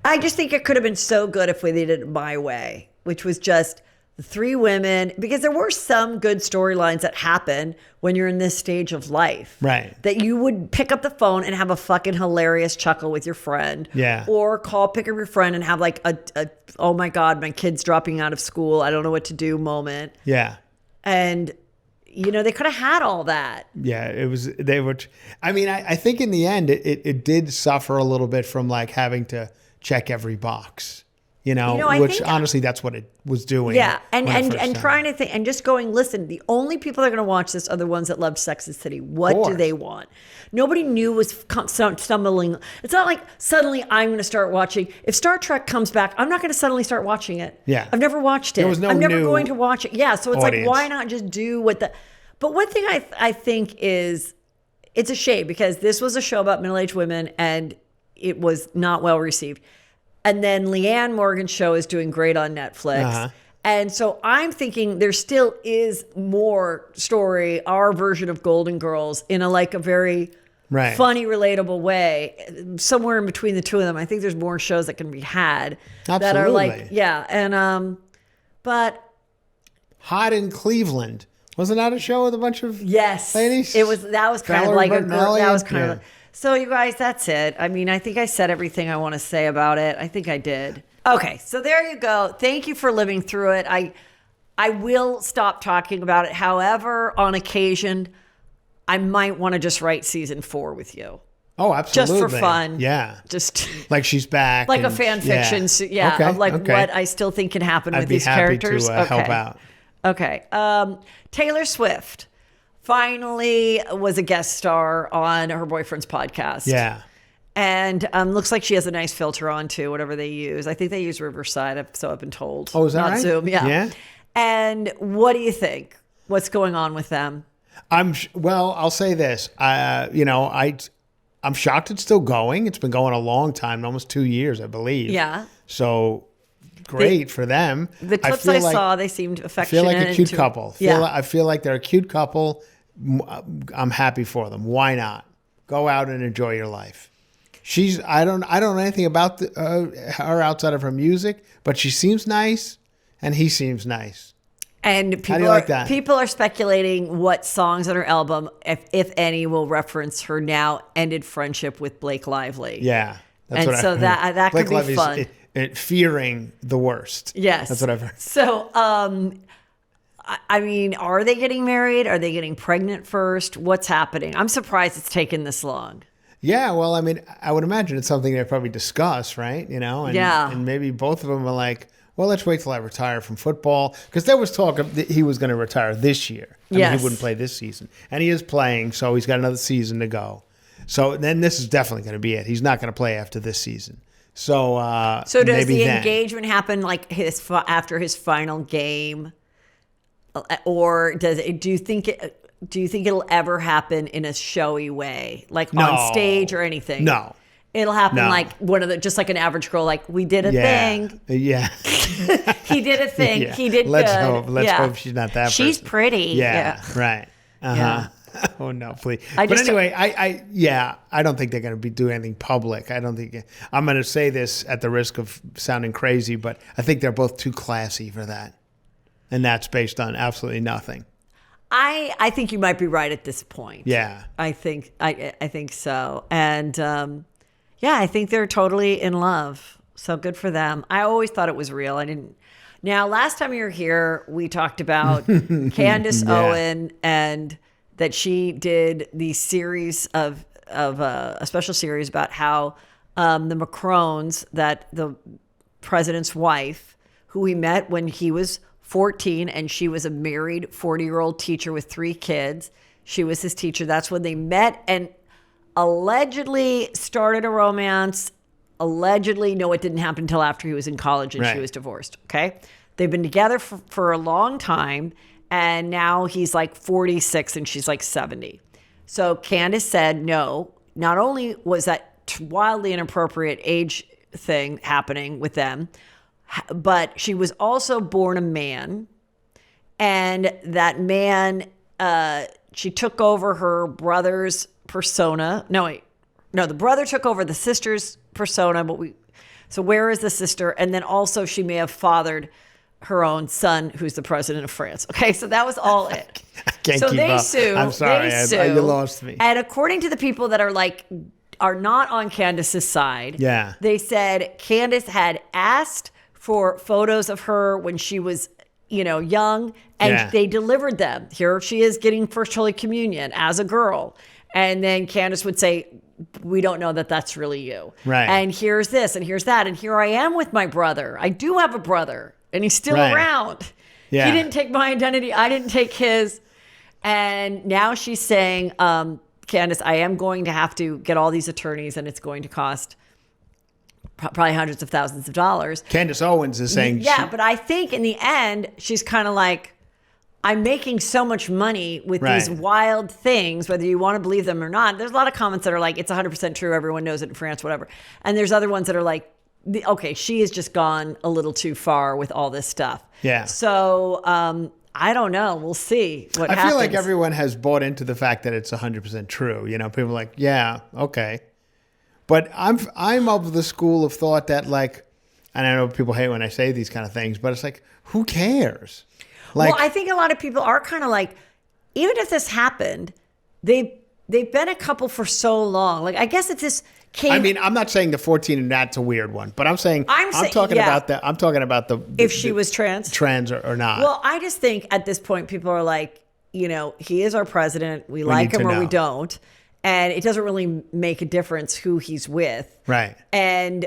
I just think it could have been so good if we did it my way, which was just the 3 women, because there were some good storylines that happen when you're in this stage of life. Right. That you would pick up the phone and have a fucking hilarious chuckle with your friend. Yeah. Or pick up your friend and have like a oh my God, my kid's dropping out of school, I don't know what to do moment. Yeah. And, they could have had all that. Yeah, I think in the end, it did suffer a little bit from like having to check every box, I which think, honestly, that's what it was doing. Yeah. And when trying to think and just going, listen, the only people that are going to watch this are the ones that loved Sex and the City. What do they want? Nobody knew was stumbling. It's not like suddenly I'm going to start watching. If Star Trek comes back, I'm not going to suddenly start watching it. Yeah. I've never watched it. There was no I'm never new going to watch it. Yeah. So it's audience. like, why not just do but one thing I think is it's a shame because this was a show about middle-aged women and it was not well received. And then Leanne Morgan's show is doing great on Netflix. Uh-huh. And so I'm thinking there still is more story, our version of Golden Girls in a very funny, relatable way. Somewhere in between the two of them, I think there's more shows that can be had. Absolutely. That are and but Hot in Cleveland. Wasn't that a show with a bunch of ladies? It was. That was kind Valerie of like Bertinelli? that was kind Yeah. of. So you guys, that's it. I mean, I think I said everything I want to say about it. I think I did. Okay, so there you go. Thank you for living through it. I will stop talking about it. However, on occasion, I might want to just write season 4 with you. Oh, absolutely. Just for fun. Yeah. Just like she's back. like a and- fan fiction. Yeah. Of what I still think can happen I'd with be these happy characters. to help out. Okay. Taylor Swift finally was a guest star on her boyfriend's podcast. Yeah. And looks like she has a nice filter on too, whatever they use. I think they use Riverside, so I've been told. Oh, is that Not right? Zoom, yeah. Yeah. And what do you think? What's going on with them? I'll say this. I'm shocked it's still going. It's been going a long time, almost 2 years, I believe. Yeah. So great for them. The clips I saw, they seemed I affectionate. feel like a cute couple. Yeah. I feel like they're a cute couple. I'm happy for them. Why not? Go out and enjoy your life. I don't know anything about her outside of her music, but she seems nice and he seems nice. And How do you like that? People are speculating what songs on her album, if any, will reference her now ended friendship with Blake Lively. Yeah. And so that Blake could be Lively's fun. Fearing the worst. Yes. That's what I've heard. So, I mean, are they getting married? Are they getting pregnant first? What's happening? I'm surprised it's taken this long. Yeah, well, I mean, I would imagine it's something they probably discuss, right? And, Yeah. and maybe both of them are like, well, let's wait till I retire from football. Because there was talk that he was going to retire this year. I mean, he wouldn't play this season. And he is playing, so he's got another season to go. So then this is definitely going to be it. He's not going to play after this season. So does maybe the then. engagement happen like after his final game? Or do you think it'll ever happen in a showy way, like on stage or anything? No. It'll happen like just like an average girl, like we did a thing. Yeah. He did a thing. Yeah. He did Let's good. hope. Let's hope she's not that She's person. pretty. Yeah. Right. Yeah. Oh no, please. But anyway, I don't think they're going to be doing anything public. I don't think I'm going to say this at the risk of sounding crazy, but I think they're both too classy for that, and that's based on absolutely nothing. I think you might be right at this point. Yeah. I think so, and I think they're totally in love. So good for them. I always thought it was real. I didn't. Now, last time you were here, we talked about Candace Owens and that she did the series of a special series about how the Macrons, that the president's wife, who he met when he was 14 and she was a married 40-year-old teacher with 3 kids. She was his teacher. That's when they met and allegedly started a romance. Allegedly, no, it didn't happen until after he was in college and she was divorced. Okay. They've been together for a long time. And now he's like 46 and she's like 70. So Candace said, no, not only was that wildly inappropriate age thing happening with them, but she was also born a man. And that man, she took over her brother's persona. No, the brother took over the sister's persona. So where is the sister? And then also she may have fathered her own son, who's the president of France. Okay, so that was all it. I can't so keep they up. sue. I'm sorry, you lost me. And according to the people that are not on Candace's side, they said Candace had asked for photos of her when she was, young, and they delivered them. Here she is getting First Holy Communion as a girl, and then Candace would say, we don't know that that's really you. Right. And here's this, and here's that, and here I am with my brother. I do have a brother. And he's still around. Yeah. He didn't take my identity. I didn't take his. And now she's saying, Candace, I am going to have to get all these attorneys and it's going to cost probably hundreds of thousands of dollars. Candace Owens is saying. Yeah, but I think in the end, she's kind of like, I'm making so much money with these wild things, whether you want to believe them or not. There's a lot of comments that are like, it's 100% true. Everyone knows it in France, whatever. And there's other ones that are like, okay, she has just gone a little too far with all this stuff. Yeah. So I don't know. We'll see what happens. I feel like everyone has bought into the fact that it's 100% true. People are like, yeah, okay. But I'm of the school of thought that and I know people hate when I say these kind of things, but it's like, who cares? Well, I think a lot of people are kind of like, even if this happened, they've been a couple for so long. I guess it's this. I'm not saying the 14 and that's a weird one, but I'm talking about the if she was trans or not. Well, I just think at this point people are like, he is our president. We like him or we don't, and it doesn't really make a difference who he's with, right? And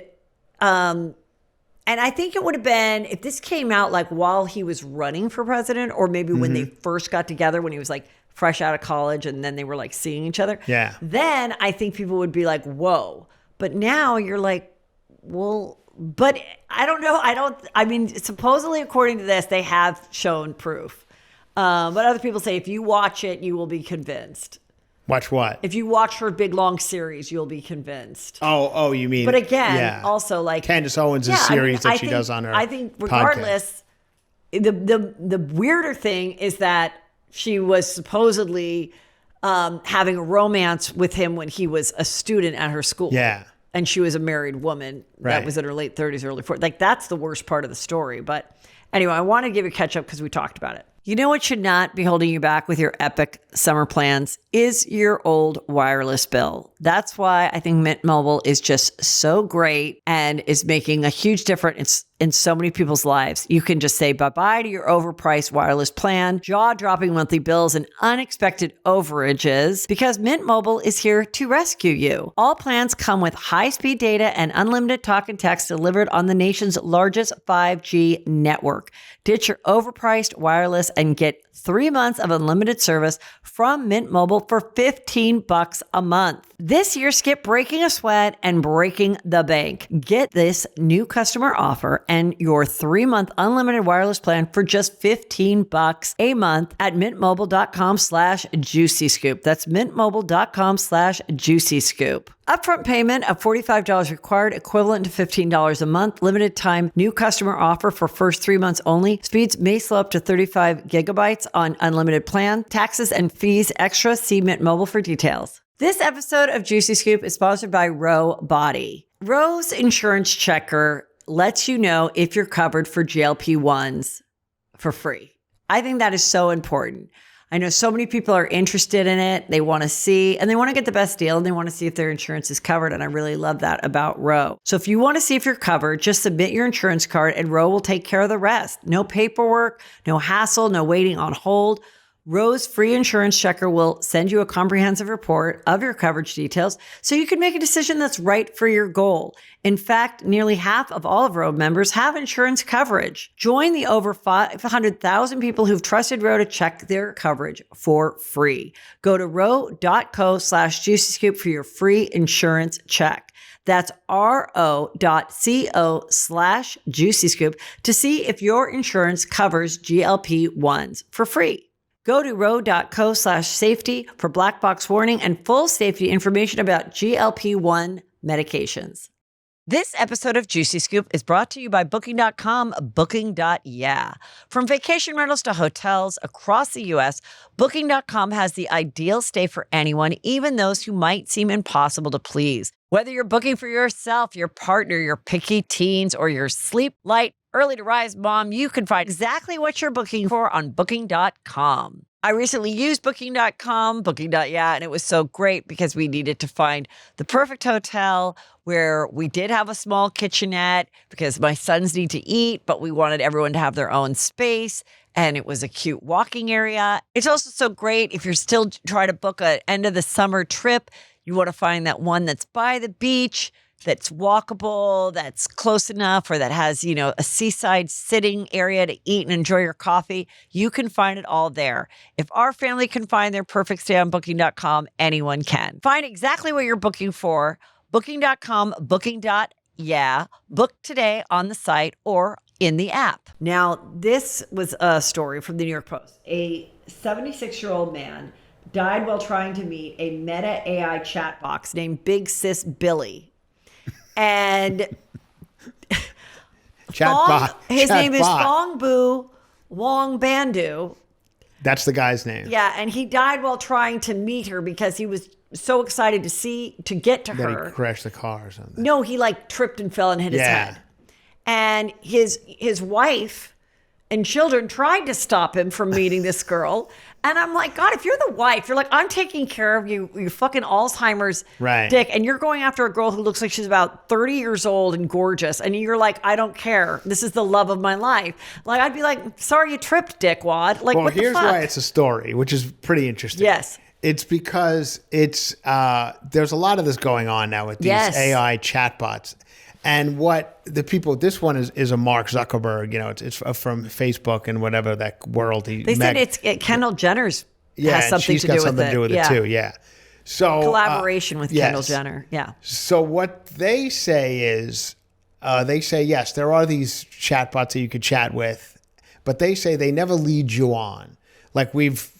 I think it would have been if this came out while he was running for president, or maybe when they first got together when he was fresh out of college and then they were seeing each other. Yeah. Then I think people would be like, whoa. But now you're like, well, but I don't know. Supposedly according to this, they have shown proof. But other people say if you watch it, you will be convinced. Watch what? If you watch her big long series, you'll be convinced. Oh, you mean. But again, also Candace Owens' series that she does on her I think regardless, the weirder thing is that she was supposedly having a romance with him when he was a student at her school. Yeah. And she was a married woman that was in her late 30s, early 40s. That's the worst part of the story. But Anyway, I want to give you a catch up because we talked about it. You know what should not be holding you back with your epic summer plans is your old wireless bill. That's why I think Mint Mobile is just so great and is making a huge difference in so many people's lives. You can just say bye-bye to your overpriced wireless plan, jaw-dropping monthly bills, and unexpected overages because Mint Mobile is here to rescue you. All plans come with high-speed data and unlimited talk and text delivered on the nation's largest 5G network. Ditch your overpriced wireless and get 3 months of unlimited service from Mint Mobile for $15 a month. This year, skip breaking a sweat and breaking the bank. Get this new customer offer and your 3-month unlimited wireless plan for just $15 a month at mintmobile.com/juicyscoop. That's mintmobile.com/juicyscoop. Upfront payment of $45 required, equivalent to $15 a month. Limited time new customer offer for first 3 months only. Speeds may slow up to 35 gigabytes on unlimited plan. Taxes and fees extra. See Mint Mobile for details. This episode of Juicy Scoop is sponsored by Row Body. Row's insurance checker lets you know if you're covered for GLP-1s for free. I think that is so important. I know so many people are interested in it. They want to see, and they want to get the best deal, and they want to see if their insurance is covered. And I really love that about Row. So if you want to see if you're covered, just submit your insurance card and Row will take care of the rest. No paperwork, no hassle, no waiting on hold. Row's free insurance checker will send you a comprehensive report of your coverage details so you can make a decision that's right for your goal. In fact, nearly half of all of Row members have insurance coverage. Join the over 500,000 people who've trusted Row to check their coverage for free. Go to row.co/juicyscoop for your free insurance check. That's ro.co/juicyscoop to see if your insurance covers GLP-1s for free. Go to row.co/safety for black box warning and full safety information about GLP-1 medications. This episode of Juicy Scoop is brought to you by Booking.com, Booking.yeah. From vacation rentals to hotels across the U.S., Booking.com has the ideal stay for anyone, even those who might seem impossible to please. Whether you're booking for yourself, your partner, your picky teens, or your sleep light, early to rise mom, you can find exactly what you're booking for on Booking.com. I recently used Booking.com, Booking.yeah, and it was so great because we needed to find the perfect hotel where we did have a small kitchenette because my sons need to eat, but we wanted everyone to have their own space. And it was a cute walking area. It's also so great if you're still trying to book an end of the summer trip. You want to find that one that's by the beach, that's walkable, that's close enough, or that has, a seaside sitting area to eat and enjoy your coffee. You can find it all there. If our family can find their perfect stay on Booking.com, anyone can. Find exactly what you're booking for. Booking.com, Booking.yeah. Book today on the site or in the app. Now, this was a story from the New York Post. A 76-year-old man died while trying to meet a Meta AI chat box named Big Sis Billy. And his name is Fong Bu Wong Bandu. That's the guy's name. Yeah, and he died while trying to meet her because he was so excited to get to her. That he crashed the car or something. No, he tripped and fell and hit his head. And his wife and children tried to stop him from meeting this girl. And I'm like, God, if you're the wife, you're like, I'm taking care of you, you fucking Alzheimer's dick. And you're going after a girl who looks like she's about 30 years old and gorgeous. And you're like, I don't care. This is the love of my life. Like, I'd be like, sorry you tripped, dickwad. Like, well, what the here's fuck? why it's a story, which is pretty interesting. Yes. It's because there's a lot of this going on now with these AI chatbots. And what the people, this one is a Mark Zuckerberg, it's from Facebook and whatever that world they said it's Kendall Jenner's has something to do with it. She's got something to do with it too, yeah. So collaboration with Kendall Jenner, yeah. So what they say is, yes, there are these chatbots that you could chat with, but they say they never lead you on. Like we've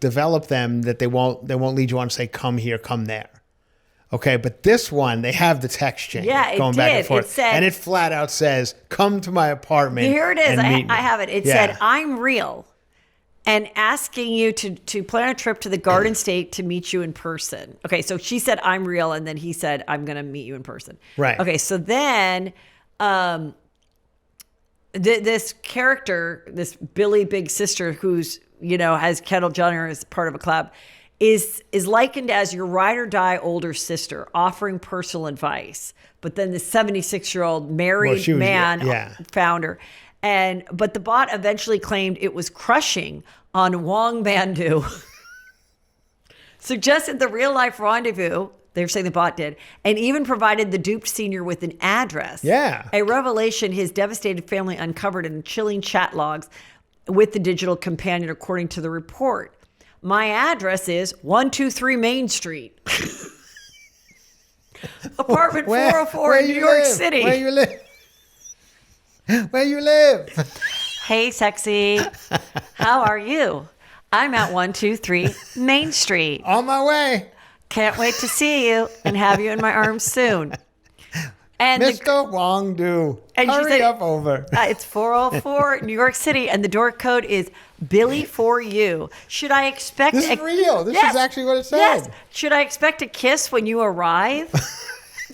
developed them that they won't lead you on and say, come here, come there. Okay, but this one, they have the text chain going back and forth. And it flat out says, come to my apartment. Here it is. I have it. It said, I'm real and asking you to plan a trip to the Garden State to meet you in person. Okay, so she said, I'm real. And then he said, I'm going to meet you in person. Right. Okay, so then this character, this Billy Big Sister, who's, has Kendall Jenner as part of a club, is likened as your ride or die older sister, offering personal advice. But then the 76-year-old married man found her. But the bot eventually claimed it was crushing on Wong Mandu, suggested the real life rendezvous. They're saying the bot did, and even provided the duped senior with an address. Yeah. A revelation his devastated family uncovered in chilling chat logs with the digital companion, according to the report. My address is 123 Main Street. Apartment 404 in New York City. Where you live? Where you live? Hey, sexy. How are you? I'm at 123 Main Street. On my way. Can't wait to see you and have you in my arms soon. And Mr. Wong-do, hurry up over. It's 404 New York City, and the door code is Billy for you. Should I expect... This is real. This is actually what it said. Yes. Should I expect a kiss when you arrive?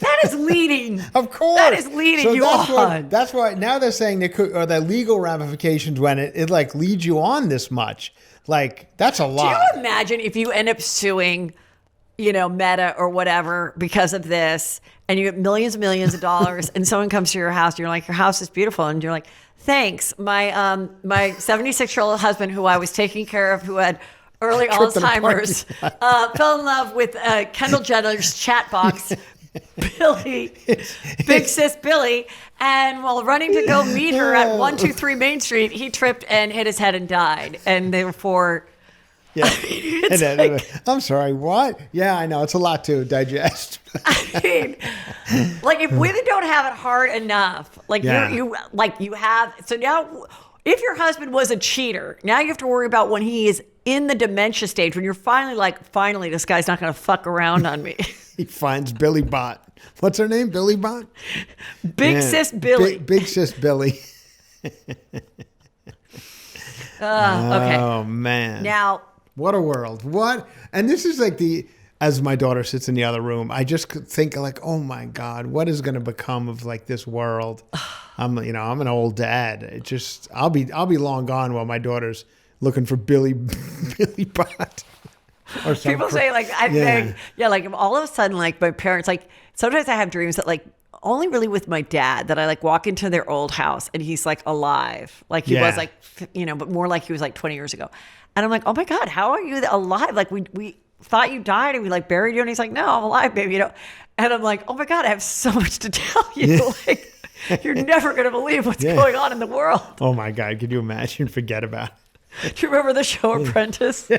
That is leading. Of course. That is leading you on. That's why now they're saying the legal ramifications when it like leads you on this much. Like, that's a lot. Do you imagine if you end up suing... Meta or whatever because of this, and you get millions and millions of dollars, and someone comes to your house, and you're like, your house is beautiful, and you're like, thanks. My 76-year-old husband, who I was taking care of, who had early Alzheimer's, fell in love with Kendall Jenner's chat box, Billy, Big Sis Billy, and while running to go meet her at 123 Main Street, he tripped and hit his head and died, and therefore... Yeah. I'm sorry, what? Yeah, I know. It's a lot to digest. If women don't have it hard enough, you have. So now, if your husband was a cheater, now you have to worry about when he is in the dementia stage, when you're finally, this guy's not going to fuck around on me. He finds Billy Bot. What's her name? Billy Bot? Big Sis Billy. Big Sis Billy. Okay. Oh, man. Now... What a world. What? And this is like as my daughter sits in the other room, I just think like, oh my God, what is going to become of like this world? I'm an old dad. I'll be long gone while my daughter's looking for Billy Bot. Or people say like all of a sudden, like my parents, like sometimes I have dreams that like only really with my dad that I like walk into their old house and he's like alive. Like he was like, but more like he was like 20 years ago. And I'm like, oh my God, how are you alive? Like we thought you died and we like buried you. And he's like, no, I'm alive, baby. And I'm like, oh my God, I have so much to tell you. Like, you're never going to believe what's going on in the world. Oh my God, could you imagine? Forget about it. Do you remember the show Apprentice?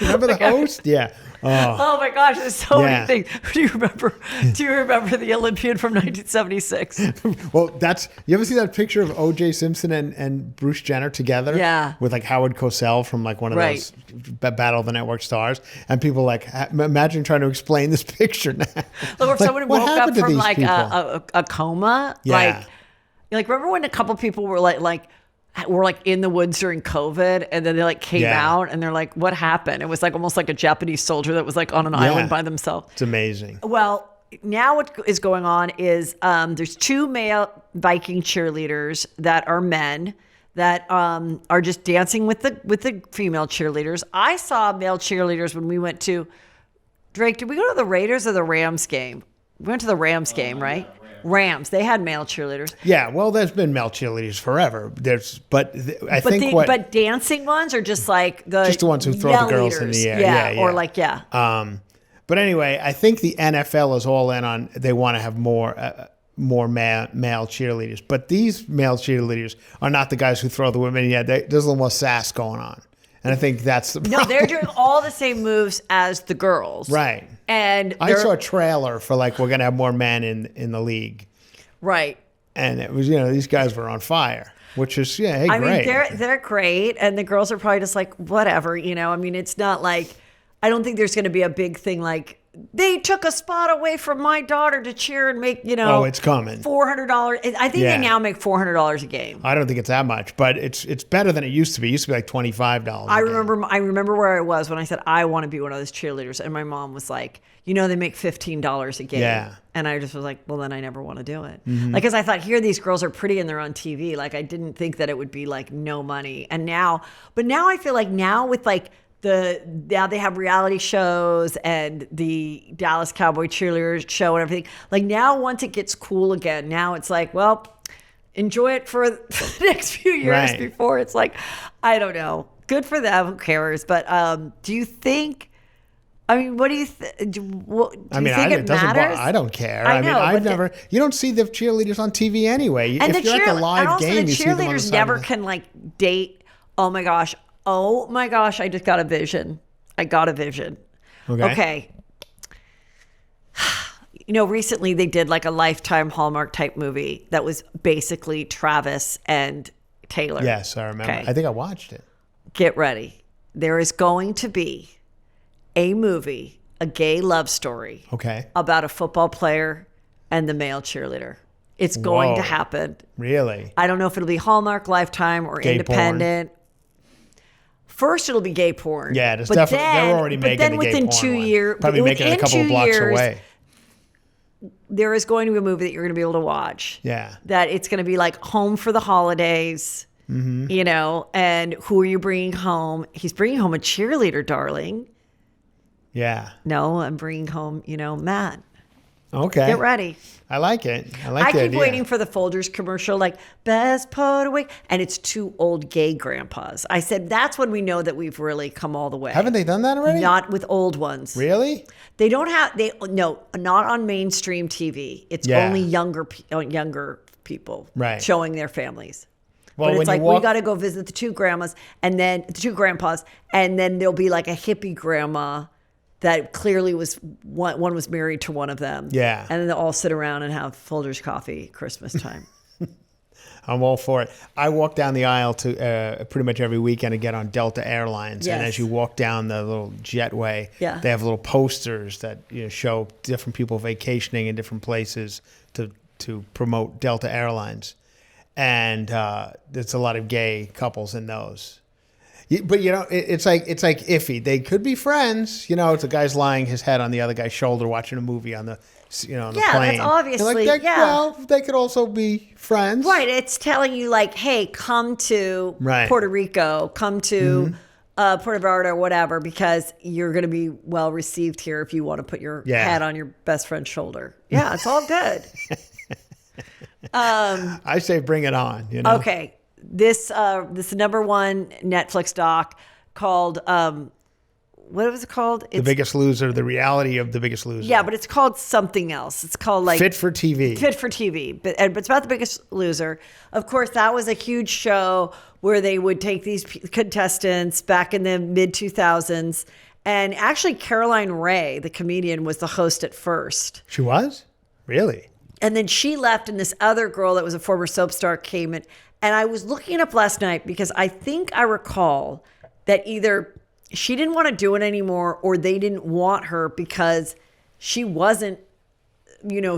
Remember the host? Yeah. Oh my gosh, there's so many things. Do you remember the Olympian from 1976? Well, you ever see that picture of O.J. Simpson and Bruce Jenner together? Yeah. With like Howard Cosell from like one of those Battle of the Network stars. And people like, imagine trying to explain this picture now. Look, if someone woke up from like a coma. Yeah. Like remember when a couple people were like in the woods during COVID, and then they like came out and they're like, what happened? It was like almost like a Japanese soldier that was like on an island by themselves. It's amazing. Well, now what is going on is there's two male Viking cheerleaders that are men that are just dancing with the female cheerleaders. I saw male cheerleaders when we went to Drake. Did we go to the Raiders or the Rams game? We went to the Rams game, right? Rams. They had male cheerleaders. Yeah, well, there's been male cheerleaders forever. But dancing ones are just like just the ones who throw the girls in the air. Yeah. Or like But anyway, I think the NFL is all in on they want to have more male cheerleaders. But these male cheerleaders are not the guys who throw the women. Yeah, there's a little more sass going on. And I think that's the problem. No, they're doing all the same moves as the girls. Right. And I saw a trailer for like, we're going to have more men in the league. Right. And it was, these guys were on fire, which is, great. I mean, they're great. And the girls are probably just like, whatever, I mean, it's not like, I don't think there's going to be a big thing like they took a spot away from my daughter to cheer and make, Oh, it's coming. $400. I think they now make $400 a game. I don't think it's that much, but it's better than it used to be. It used to be like $25. I remember where I was when I said I want to be one of those cheerleaders, and my mom was like, they make $15 a game. Yeah. And I just was like, well, then I never want to do it. Because I thought, here these girls are pretty and they're on TV. Like, I didn't think that it would be like no money. And now I feel like now with like now they have reality shows and the Dallas Cowboy cheerleaders show and everything. Like, now once it gets cool again, now it's like, well, enjoy it for the next few years before it's like, I don't know. Good for them. Who cares? But do you think? I mean, what do you think? Do you think it matters? I don't care. I know, I've never. You don't see the cheerleaders on TV anyway. And if you're at the live game, you see them on the cheerleaders never can like date. Oh my gosh! I just got a vision. Okay. Recently they did like a Lifetime Hallmark type movie that was basically Travis and Taylor. Yes, I remember. Okay. I think I watched it. Get ready. There is going to be a movie, a gay love story. Okay. About a football player and the male cheerleader. It's going to happen. Really? I don't know if it'll be Hallmark, Lifetime, or gay independent. Porn. First, it'll be gay porn. Yeah, there's definitely. They're already making the gay porn. But then within 2 years, probably making it a couple of blocks away. There is going to be a movie that you're going to be able to watch. Yeah. That it's going to be like home for the holidays. And who are you bringing home? He's bringing home a cheerleader, darling. Yeah. No, I'm bringing home, Matt. Okay. Get ready. I like it. I keep waiting for the Folgers commercial, like best put away, and it's two old gay grandpas. I said that's when we know that we've really come all the way. Haven't they done that already? Not with old ones. Really? They don't have. Not on mainstream TV. It's only younger people showing their families. Well, but it's like we got to go visit the two grandmas and then the two grandpas, and then there'll be like a hippie grandma that clearly was one was married to one of them. Yeah. And then they'll all sit around and have Folgers coffee Christmas time. I'm all for it. I walk down the aisle to pretty much every weekend to get on Delta Airlines. Yes. And as you walk down the little jetway, they have little posters that show different people vacationing in different places to promote Delta Airlines. And there's a lot of gay couples in those. But it's like iffy. They could be friends. It's a guy's lying his head on the other guy's shoulder watching a movie on the on the plane. That's obviously Well, they could also be friends. Right. It's telling you like, hey, come to Puerto Rico, come to Puerto Vallarta or whatever, because you're going to be well received here if you want to put your head on your best friend's shoulder. Yeah, it's all good. I say bring it on. Okay. This number one Netflix doc called what was it called? The Biggest Loser, the reality of The Biggest Loser. Yeah, but it's called something else. It's called like Fit for TV. But it's about The Biggest Loser. Of course, that was a huge show where they would take these contestants back in the mid 2000s, and actually Caroline Rhea, the comedian, was the host at first. She was? Really? And then she left, and this other girl that was a former soap star came in. And I was looking it up last night because I think I recall that either she didn't want to do it anymore or they didn't want her because she wasn't,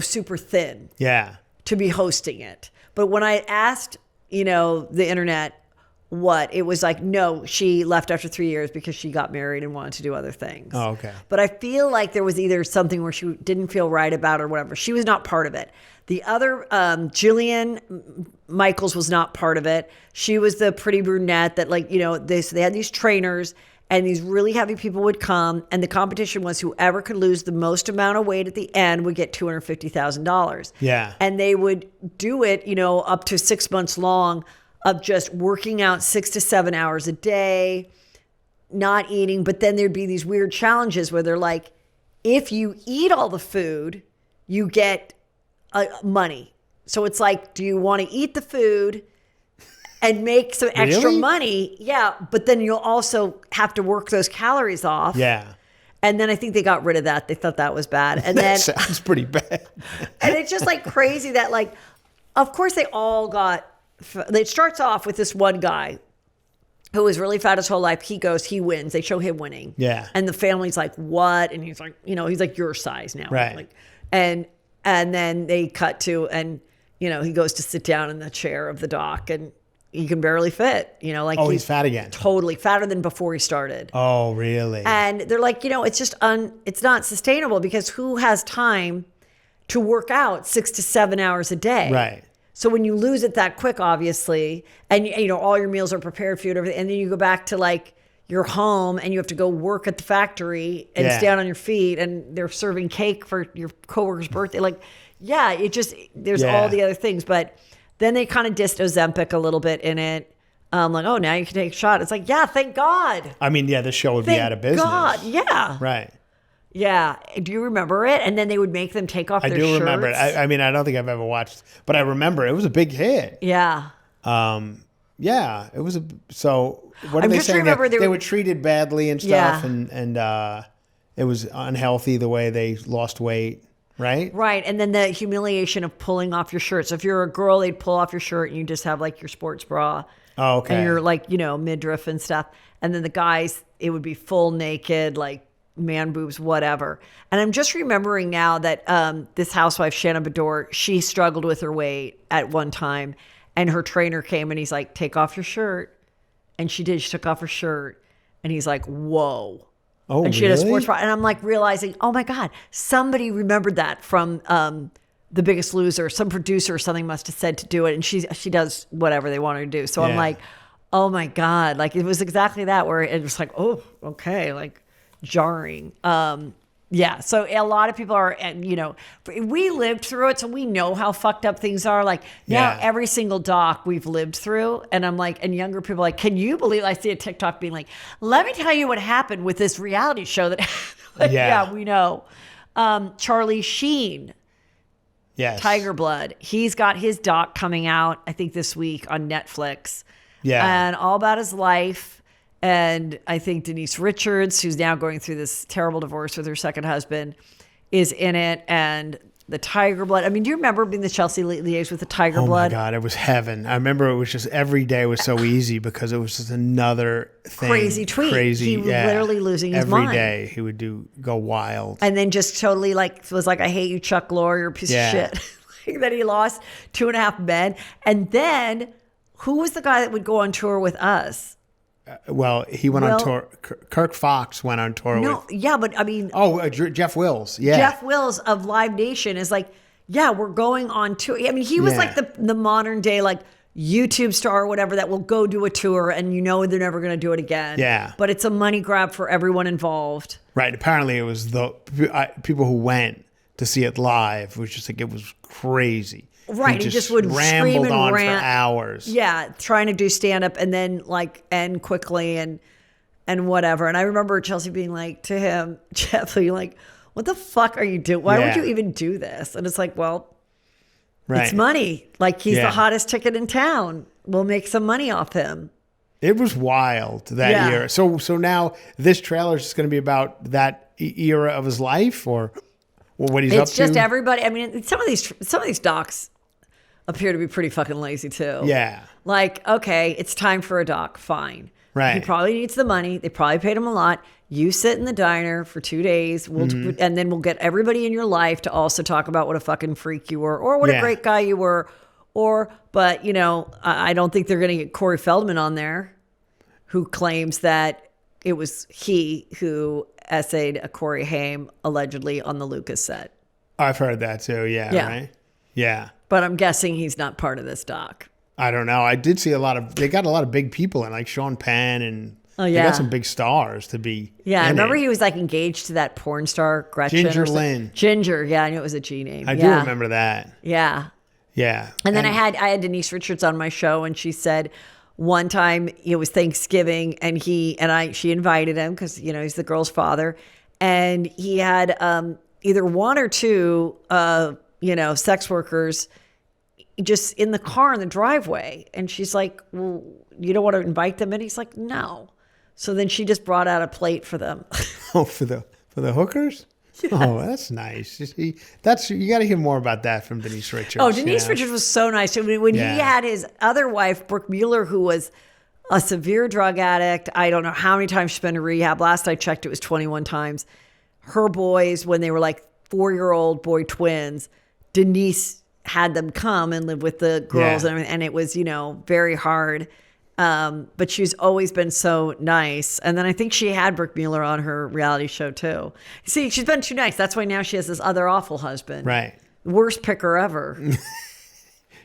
super thin. Yeah. To be hosting it. But when I asked, the internet it was like, no, she left after 3 years because she got married and wanted to do other things. Oh, okay. But I feel like there was either something where she didn't feel right about it or whatever. She was not part of it. The other, Jillian Michaels was not part of it. She was the pretty brunette that they had these trainers and these really heavy people would come, and the competition was whoever could lose the most amount of weight at the end would get $250,000. Yeah. And they would do it, up to 6 months long of just working out 6 to 7 hours a day, not eating. But then there'd be these weird challenges where they're like, if you eat all the food, you get money. So it's like, do you want to eat the food and make some extra money? Yeah, but then you'll also have to work those calories off. Yeah. And then I think they got rid of that. They thought that was bad. And then sounds pretty bad. And it's just like crazy that of course they all got. It starts off with this one guy who was really fat his whole life, he wins. They show him winning. Yeah. And the family's like, what? And he's like, he's like your size now. Right. Like, and then they cut to, and, he goes to sit down in the chair of the doc, and he can barely fit, like. Oh, he's fat again. Totally fatter than before he started. Oh, really? And they're like, it's just it's not sustainable, because who has time to work out 6 to 7 hours a day? Right. So when you lose it that quick, obviously, and all your meals are prepared for you, and everything, and then you go back to like your home and you have to go work at the factory and stand on your feet, and they're serving cake for your coworker's birthday. Like, there's all the other things. But then they kind of dissed Ozempic a little bit in it. Like, oh, now you can take a shot. It's like, yeah, thank God. I mean, yeah, this show would be out of business. God, yeah. Right. Yeah. Do you remember it? And then they would make them take off their shirts. I do remember it. I mean, I don't think I've ever watched, but I remember it was a big hit. Yeah. Yeah, it was so what are I they just saying? remember They were treated badly and stuff, Yeah. and it was unhealthy the way they lost weight, right? Right. And then the humiliation of pulling off your shirt. So if you're a girl, they'd pull off your shirt and you just have like your sports bra. Oh, okay. And you're like, midriff and stuff. And then the guys, it would be full naked, like man boobs, whatever. And I'm just remembering now that this housewife, Shannon Bedore, she struggled with her weight at one time. And her trainer came and he's like, take off your shirt. And she did. She took off her shirt. And he's like, whoa. Oh, and she had a sports bra. And I'm like realizing, oh my God, somebody remembered that from The Biggest Loser. Some producer or something must have said to do it. And she does whatever they want her to do. So I'm like, oh my God. Like it was exactly that, where it was like, oh, okay. Like jarring. Yeah. So a lot of people are, we lived through it. So we know how fucked up things are. Like now every single doc we've lived through. And I'm like, and younger people are like, can you believe, I see a TikTok being like, let me tell you what happened with this reality show that, like, yeah, we know. Charlie Sheen. Yes. Tiger Blood. He's got his doc coming out, I think this week on Netflix. Yeah. And all about his life. And I think Denise Richards, who's now going through this terrible divorce with her second husband, is in it. And the Tiger Blood. I mean, do you remember being the Chelsea liaison with the Tiger Blood? Oh my God, it was heaven. I remember it was just every day was so easy because it was just another thing. Crazy tweet. He was literally losing his mind. Every day he would go wild. And then just totally was like, I hate you, Chuck Lorre, you're a piece of shit. Like that he lost 2.5 men. And then who was the guy that would go on tour with us? Well, he went on tour. Kirk Fox went on tour with. Yeah, but I mean. Oh, Jeff Wills. Yeah. Jeff Wills of Live Nation is like, yeah, we're going on tour. I mean, he was like the modern day, like YouTube star or whatever that will go do a tour and they're never going to do it again. Yeah. But it's a money grab for everyone involved. Right. Apparently it was the people who went to see it live, which just like, it was crazy. Right, he just would scream and on rant for hours. Yeah, trying to do stand up and then like end quickly and whatever. And I remember Chelsea being like to him, Jeff, like, what the fuck are you doing? Why would you even do this? And it's like, well, it's money. Like he's the hottest ticket in town. We'll make some money off him. It was wild that year. So now this trailer is just going to be about that era of his life, or what he's up to. It's just everybody. I mean, some of these docs appear to be pretty fucking lazy too. Yeah. Like, okay, it's time for a doc. Fine. Right. He probably needs the money. They probably paid him a lot. You sit in the diner for 2 days, and then we'll get everybody in your life to also talk about what a fucking freak you were, or what a great guy you were, but I don't think they're going to get Corey Feldman on there, who claims that it was he who essayed a Corey Haim allegedly on the Lucas set. I've heard that too. Yeah. Right. Yeah. But I'm guessing he's not part of this doc. I don't know. I did see they got a lot of big people in, like Sean Penn, and they got some big stars to be. Yeah, I remember he was like engaged to that porn star, Gretchen. Ginger Lynn. Ginger, yeah, I knew it was a G name. I do remember that. Yeah. Yeah. And then I had Denise Richards on my show, and she said one time it was Thanksgiving, and she invited him because he's the girl's father, and he had either one or two sex workers just in the car in the driveway. And she's like, well, you don't want to invite them? And he's like, no. So then she just brought out a plate for them. Oh, for the hookers? Yes. Oh, that's nice. You got to hear more about that from Denise Richards. Oh, Denise Richards was so nice. When he had his other wife, Brooke Mueller, who was a severe drug addict. I don't know how many times she's been to rehab. Last I checked, it was 21 times. Her boys, when they were like 4-year-old boy twins, Denise had them come and live with the girls and everything. And it was, very hard. But she's always been so nice. And then I think she had Brooke Mueller on her reality show too. See, she's been too nice. That's why now she has this other awful husband. Right. Worst picker ever.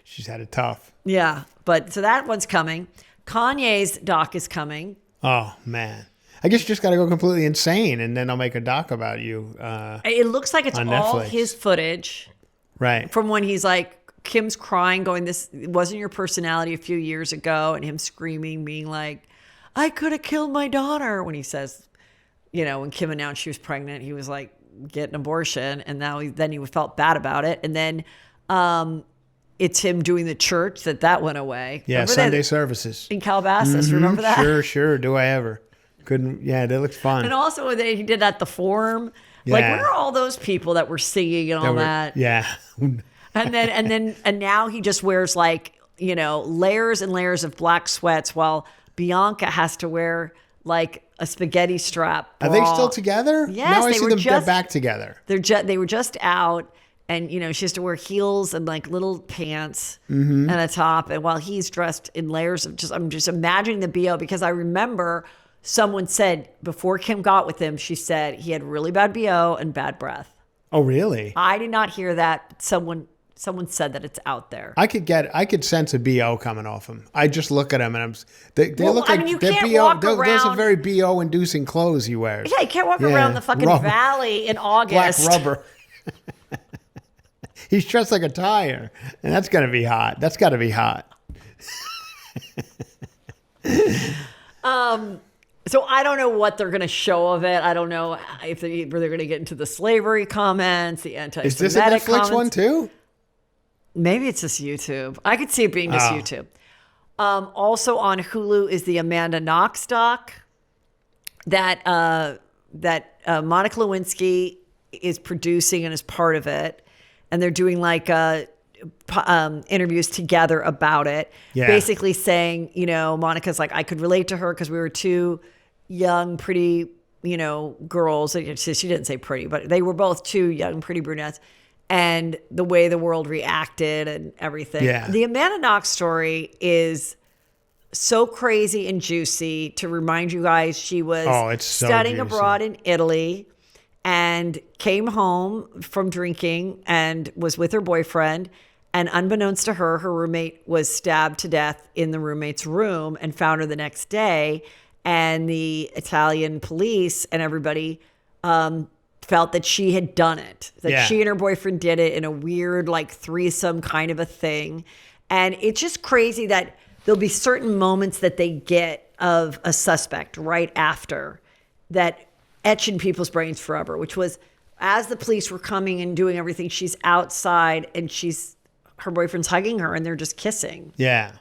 She's had it tough. Yeah. But so that one's coming. Kanye's doc is coming. Oh, man. I guess you just got to go completely insane and then I'll make a doc about you. It looks like it's all Netflix. his footage. Right. From when he's like, Kim's crying, going, this wasn't your personality a few years ago, and him screaming, being like, I could have killed my daughter. When he says, when Kim announced she was pregnant, he was like, get an abortion. And then he felt bad about it. And then it's him doing the church that went away. Yeah, remember Sunday that? services. In Calabasas, remember that? Sure. Do I ever. Couldn't, yeah, that looked fun. And also when he did at the Forum. Yeah. Like, where are all those people that were singing and all that? Yeah. And now he just wears like, layers and layers of black sweats while Bianca has to wear like a spaghetti strap bra. Are they still together? Yes, now I see them, they're back together. They were just out, and she has to wear heels and like little pants and a top, and while he's dressed in layers of I'm just imagining the BO, because I remember someone said before Kim got with him, she said he had really bad BO and bad breath. Oh, really? I did not hear that. Someone said that it's out there. I could sense a BO coming off him. I just look at him and they look like you they're can't BO. walk Those are around- very BO inducing clothes he wears. Yeah, you can't walk around the fucking valley in August. Black rubber. He's dressed like a tire, and that's gonna be hot. That's got to be hot. So I don't know what they're going to show of it. I don't know if they're going to get into the slavery comments, the anti-Semitic Is this a Netflix comments. one too? Maybe it's just YouTube. I could see it being just YouTube. Also on Hulu is the Amanda Knox doc that Monica Lewinsky is producing and is part of it. And they're doing like interviews together about it. Yeah. Basically saying, Monica's like, I could relate to her because we were two young, pretty, girls. She didn't say pretty, but they were both two young, pretty brunettes. And the way the world reacted and everything. Yeah. The Amanda Knox story is so crazy and juicy. To remind you guys, she was studying abroad in Italy and came home from drinking and was with her boyfriend. And unbeknownst to her, her roommate was stabbed to death in the roommate's room and found her the next day. And the Italian police and everybody felt that she had done it, that she and her boyfriend did it in a weird, like, threesome kind of a thing. And it's just crazy that there'll be certain moments that they get of a suspect right after that etch in people's brains forever, which was as the police were coming and doing everything, she's outside and her boyfriend's hugging her and they're just kissing. Yeah.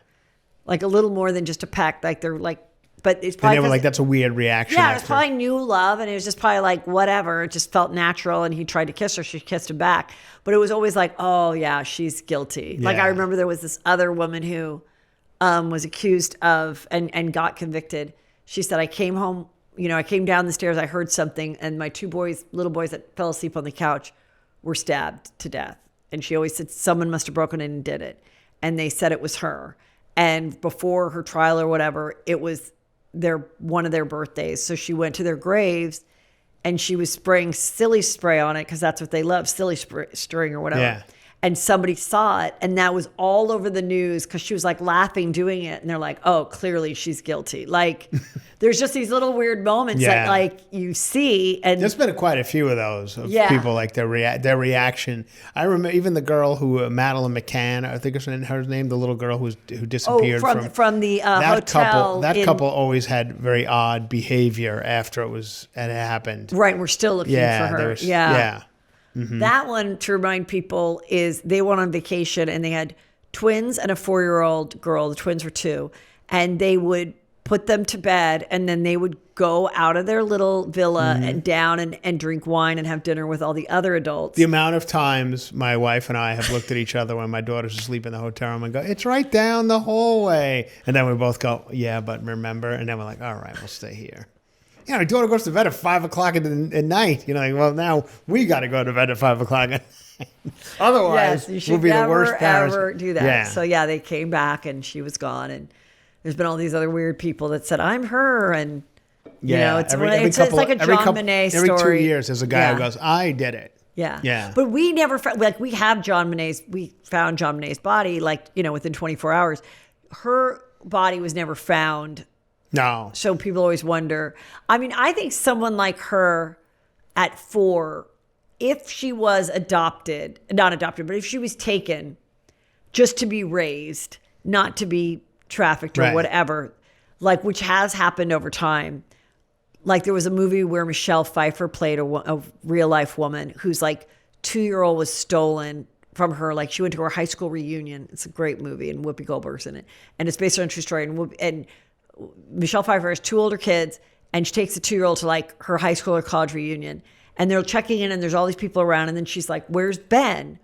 Like a little more than just a peck. Like they're like, but it's probably. And they were like, that's a weird reaction. Yeah, it was probably new love and it was just probably like whatever. It just felt natural and he tried to kiss her. She kissed him back. But it was always like, oh yeah, she's guilty. Yeah. Like I remember there was this other woman who was accused of and got convicted. She said, I came home, I came down the stairs, I heard something and my two little boys that fell asleep on the couch were stabbed to death. And she always said someone must have broken in and did it. And they said it was her. And before her trial or whatever, it was one of their birthdays. So she went to their graves and she was spraying silly spray on it because that's what they love, silly string or whatever. Yeah. And somebody saw it and that was all over the news because she was like laughing doing it. And they're like, oh, clearly she's guilty. Like there's just these little weird moments that like you see. And there's been quite a few of those of people like their reaction. I remember even the girl who, Madeline McCann, I think it's her name, the little girl who disappeared from the that hotel. That couple always had very odd behavior after it happened. Right. We're still looking for her. Yeah. Mm-hmm. That one, to remind people, is they went on vacation and they had twins and a 4-year-old girl. The twins were 2. And they would put them to bed, and then they would go out of their little villa and down and drink wine and have dinner with all the other adults. The amount of times my wife and I have looked at each other when my daughter's asleep in the hotel room and go, it's right down the hallway. And then we both go, yeah, but remember? And then we're like, all right, we'll stay here. Yeah, my daughter goes to bed at 5 o'clock at night. Like, well, now we got to go to bed at 5 o'clock at night. Otherwise, we'll be the worst parents. Ever do that. Yeah. So, yeah, they came back and she was gone. And there's been all these other weird people that said, I'm her. And, it's like a John Monet story. Every 2 years, there's a guy who goes, I did it. Yeah. Yeah. But we never found, we found John Monet's body, within 24 hours. Her body was never found. No. So people always wonder. I mean, I think someone like her at 4, if she was not adopted, but if she was taken just to be raised, not to be trafficked or whatever, which has happened over time. Like there was a movie where Michelle Pfeiffer played a real life woman whose 2-year-old was stolen from her. Like she went to her high school reunion. It's a great movie and Whoopi Goldberg's in it. And it's based on a true story. And Michelle Pfeiffer has 2 older kids and she takes the 2-year-old to her high school or college reunion. And they're checking in and there's all these people around. And then she's like, where's Ben?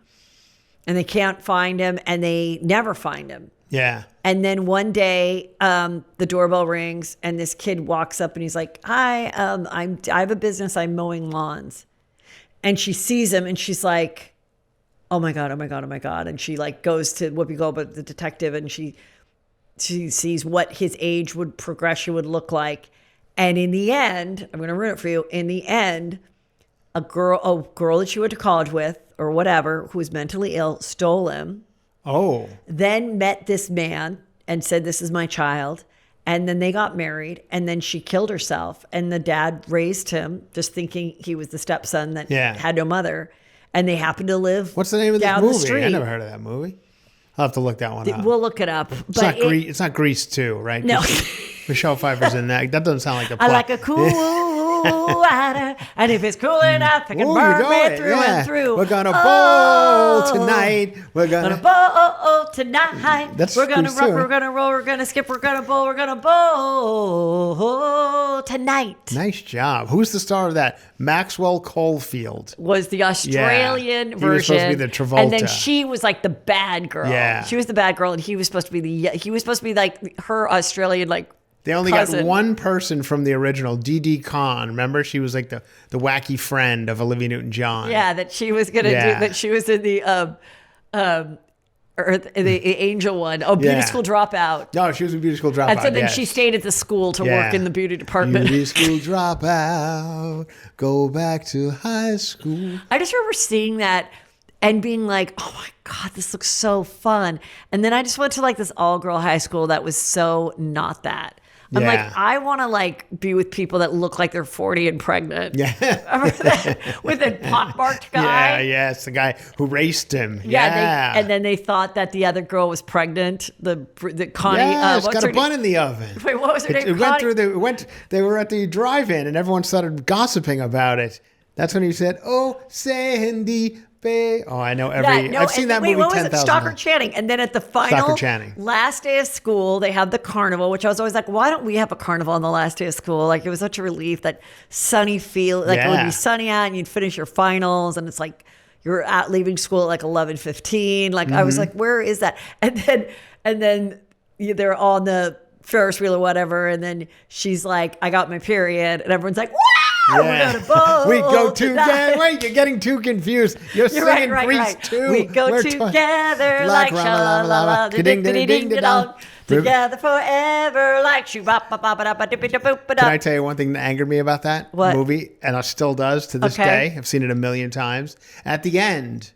And they can't find him and they never find him. Yeah. And then one day, the doorbell rings and this kid walks up and he's like, hi, I have a business. I'm mowing lawns. And she sees him and she's like, oh my God, oh my God, oh my God. And she goes to Whoopi Goldberg, the detective, and she sees what his age progression would look like. And in the end, I'm going to ruin it for you. In the end, a girl that she went to college with or whatever, who was mentally ill, stole him. Oh. Then met this man and said, this is my child. And then they got married and then she killed herself. And the dad raised him just thinking he was the stepson that had no mother. And they happened to live What's the name of this down movie? the street. I never heard of that movie. I'll have to look that one up. We'll look it up. It's not Grease 2, right? No. Michelle Pfeiffer's in that. That doesn't sound like the plot. I like a cool water, and if it's cool enough, it can burn me through and through. We're gonna bowl tonight. We're gonna bowl tonight. We're gonna rock, we're gonna roll, we're gonna skip, we're gonna bowl tonight. Nice job. Who's the star of that? Maxwell Caulfield was the Australian version. He was supposed to be the Travolta, and then she was like the bad girl. Yeah, she was the bad girl, and he was supposed to be like her Australian They only cousin. got one person from the original, Dee Conn. Remember, she was like the wacky friend of Olivia Newton-John. Yeah, that she was gonna do. That she was in the the Angel one. Oh, Beauty School Dropout. No, she was a Beauty School Dropout. And so then she stayed at the school to work in the beauty department. Beauty School Dropout. Go back to high school. I just remember seeing that and being like, oh my God, this looks so fun. And then I just went to this all-girl high school that was so not that. I'm I want to be with people that look like they're 40 and pregnant. Yeah. Remember that? With a pockmarked guy? Yeah, it's the guy who raced him. Yeah. And then they thought that the other girl was pregnant. The Connie. Yeah, it's got a bun in the oven. Wait, what was her name? They were at the drive-in and everyone started gossiping about it. That's when he said, oh, Sandy Bay. Oh, I know I've seen that movie 10,000 times. Stockard Channing. And then at the final last day of school, they had the carnival, which I was always like, why don't we have a carnival on the last day of school? It was such a relief, that sunny feel, it would be sunny out and you'd finish your finals and it's you're leaving school at 11:15. I was like, where is that? And then they're on the Ferris wheel or whatever. And then she's like, I got my period. And everyone's like, wow, we're going to bowl. We go together. Wait, you're getting too confused. You're singing Grease too. We go together like sha-la-la-la, ding-ding-ding-dong. Together forever like shoo-ba-ba-ba-ba-da-ba-dip-dip-boop-ba-da. Can I tell you one thing that angered me about that movie? And it still does to this day. I've seen it a million times. At the end,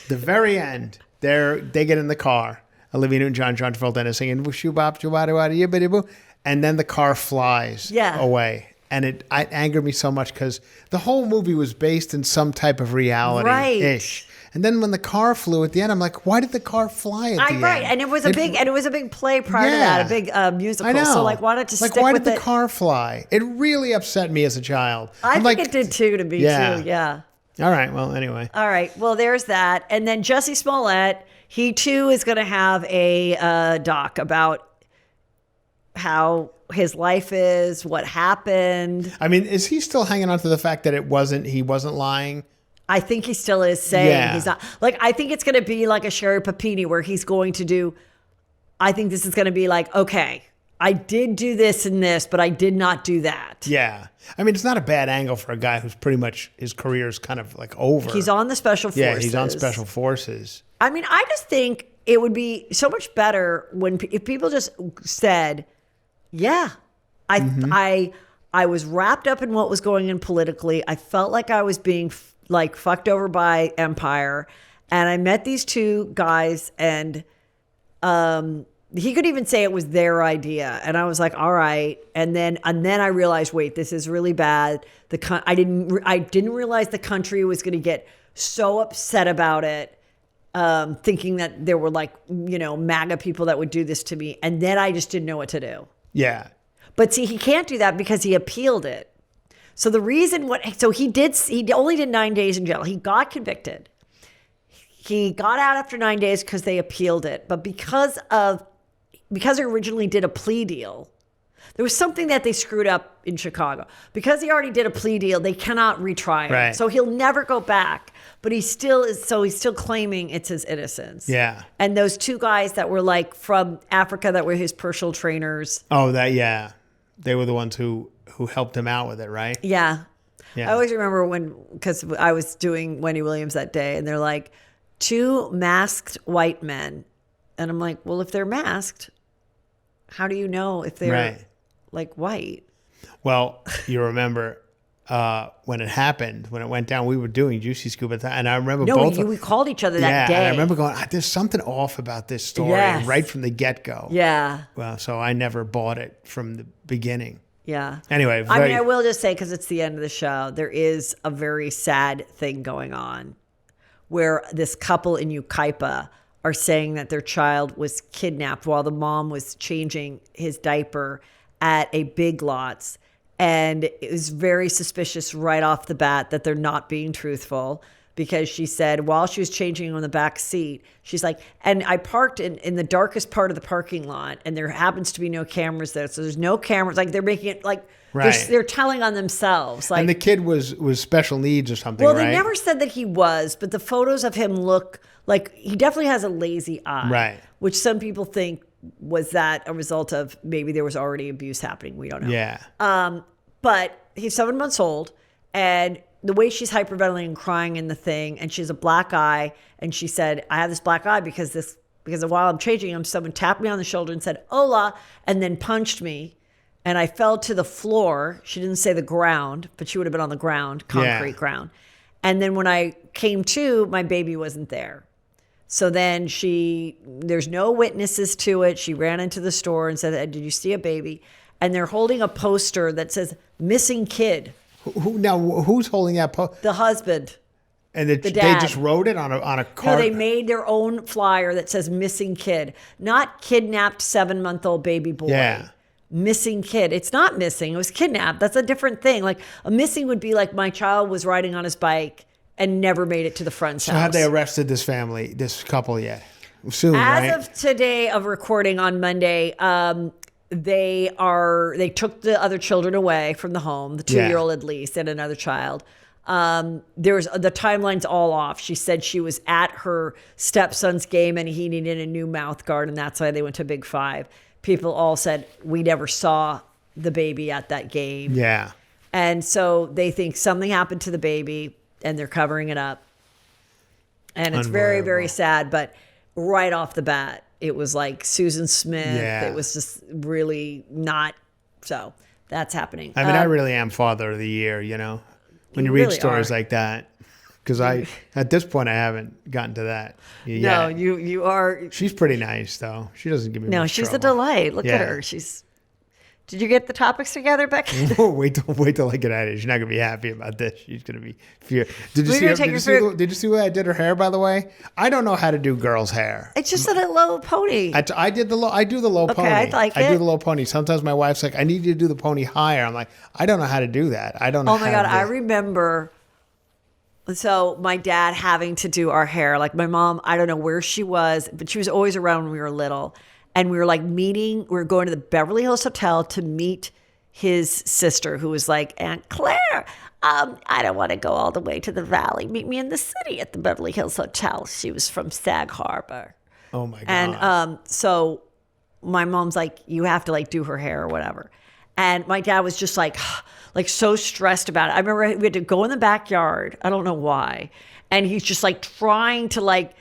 the very end, they get in the car. Olivia Newton-John, John Travolta, and singing shoo-bop, shoo-ba-da-ba-da-ba-da-boo. And then the car flies away. And it angered me so much because the whole movie was based in some type of reality-ish. And then when the car flew at the end, I'm like, why did the car fly at the end? Right, and it was a big play prior to that, a big musical. I know. So why not just stick with it? Why did the car fly? It really upset me as a child. I think it did too, to me too. Yeah. All right. Well, anyway. All right. Well, there's that, and then Jussie Smollett, he too is going to have a doc about how his life is, what happened. I mean, is he still hanging on to the fact that he wasn't lying? I think he still is saying he's not. Like, I think it's going to be like a Sherry Papini where he's going to do, I think this is going to be like, okay, I did do this and this, but I did not do that. Yeah. I mean, it's not a bad angle for a guy who's pretty much, his career's kind of like over. He's on the Special Forces. Yeah, he's on Special Forces. I mean, I just think it would be so much better if people just said, yeah, I was wrapped up in what was going on politically. I felt like I was being like fucked over by Empire. And I met these two guys and he could even say it was their idea. And I was like, all right. And then I realized, wait, this is really bad. I didn't realize the country was going to get so upset about it, thinking that there were like, MAGA people that would do this to me. And then I just didn't know what to do. Yeah. But see, he can't do that because he appealed it. So the reason he only did 9 days in jail. He got convicted. He got out after 9 days because they appealed it. But because he originally did a plea deal, there was something that they screwed up in Chicago. Because he already did a plea deal, they cannot retry him. Right. So he'll never go back. But he's still claiming it's his innocence. Yeah. And those two guys that were like from Africa that were his personal trainers. Oh, they were the ones who helped him out with it, right? Yeah. Yeah. I always remember because I was doing Wendy Williams that day, and they're like, 2 masked white men. And I'm like, well, if they're masked, how do you know if they're like white? Well, you remember when it happened, when it went down, we were doing Juicy Scoop at the time, and I remember we called each other that day. And I remember going, there's something off about this story right from the get-go. Yeah. Well, so I never bought it from the beginning. Yeah. Anyway. I will just say, because it's the end of the show, there is a very sad thing going on where this couple in Ukaipa are saying that their child was kidnapped while the mom was changing his diaper at a Big Lots. And it was very suspicious right off the bat that they're not being truthful, because she said while she was changing on the back seat, she's like, and I parked in the darkest part of the parking lot, and there happens to be no cameras there. So there's no cameras. Like, they're making it like they're telling on themselves. Like, and the kid was special needs or something, well, right? they never said that he was, but the photos of him look like he definitely has a lazy eye. Right. Which some people think was that a result of maybe there was already abuse happening. We don't know. Yeah. But he's 7 months old, and the way she's hyperventilating and crying in the thing, and she has a black eye, and she said, I have this black eye because while I'm changing him, someone tapped me on the shoulder and said, hola, and then punched me, and I fell to the floor. She didn't say the ground, but she would have been on the ground, concrete ground. And then when I came to, my baby wasn't there. So then there's no witnesses to it. She ran into the store and said, did you see a baby? And they're holding a poster that says missing kid. Who's holding that poster? The husband. And they dad. just wrote it on a card? No, they made their own flyer that says missing kid. Not kidnapped 7-month-old baby boy. Yeah. Missing kid. It's not missing. It was kidnapped. That's a different thing. Like, a missing would be like my child was riding on his bike and never made it to the friend's house. So have they arrested this couple yet? Soon, right? As of today of recording on Monday, they took the other children away from the home, the 2-year-old at least, and another child. The timeline's all off. She said she was at her stepson's game and he needed a new mouth guard, and that's why they went to Big Five. People all said, we never saw the baby at that game. Yeah. And so they think something happened to the baby, and they're covering it up. And it's very, very sad, but right off the bat, it was like Susan Smith. Yeah. It was just really not. So that's happening. I mean, I really am father of the year, when you read really stories like that. Because at this point, I haven't gotten to that yet. No, you are. She's pretty nice, though. She doesn't give me No, much she's trouble. a delight. Look at her. Did you get the topics together, Becky? wait till I get at it. She's not gonna be happy about this. She's gonna be furious. Did you see the way I did her hair? By the way, I don't know how to do girls' hair. It's just a low pony. I do the low pony. I like it. I do the low pony. Sometimes my wife's like, I need you to do the pony higher. I'm like, I don't know how to do that. I don't know. Oh my God, I remember. So my dad having to do our hair. Like, my mom, I don't know where she was, but she was always around when we were little. And we were like we were going to the Beverly Hills Hotel to meet his sister, who was like, Aunt Claire, I don't want to go all the way to the valley. Meet me in the city at the Beverly Hills Hotel. She was from Sag Harbor. Oh my God. And so my mom's like, you have to like do her hair or whatever. And my dad was just like so stressed about it. I remember we had to go in the backyard. I don't know why. And he's just like trying to like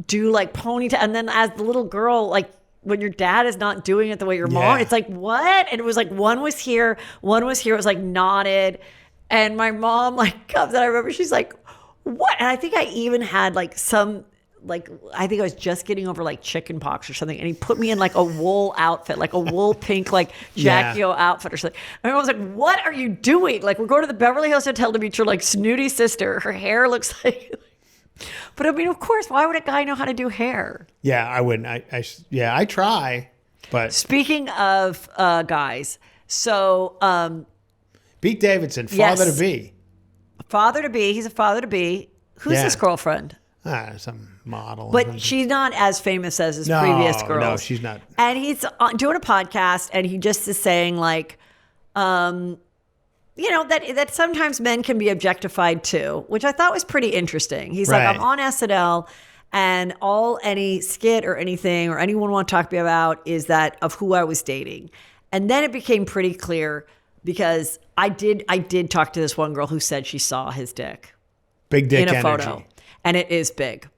do like ponytail. And then as the little girl, like when your dad is not doing it the way your mom, it's like, what? And it was like, one was here. It was like knotted. And my mom like comes and I remember she's like, what? And I think I even had like I think I was just getting over like chicken pox or something. And he put me in like a wool outfit, like a wool pink, like Jackie O outfit or something. And I was like, what are you doing? Like, we're going to the Beverly Hills Hotel to meet your like snooty sister. Her hair looks like, but I mean, of course, why would a guy know how to do hair? Yeah, I wouldn't. I try, but. Speaking of guys, so. Pete Davidson, father-to-be. Father-to-be. He's a father-to-be. Who's his girlfriend? Some model. But she's not as famous as his previous girls. No, she's not. And he's doing a podcast, and he just is saying, like, that sometimes men can be objectified too, which I thought was pretty interesting. He's like, I'm on SNL, and any skit or anything or anyone want to talk to me about is that of who I was dating. And then it became pretty clear because I did talk to this one girl who said she saw his dick. Big dick in a energy. photo. And it is big.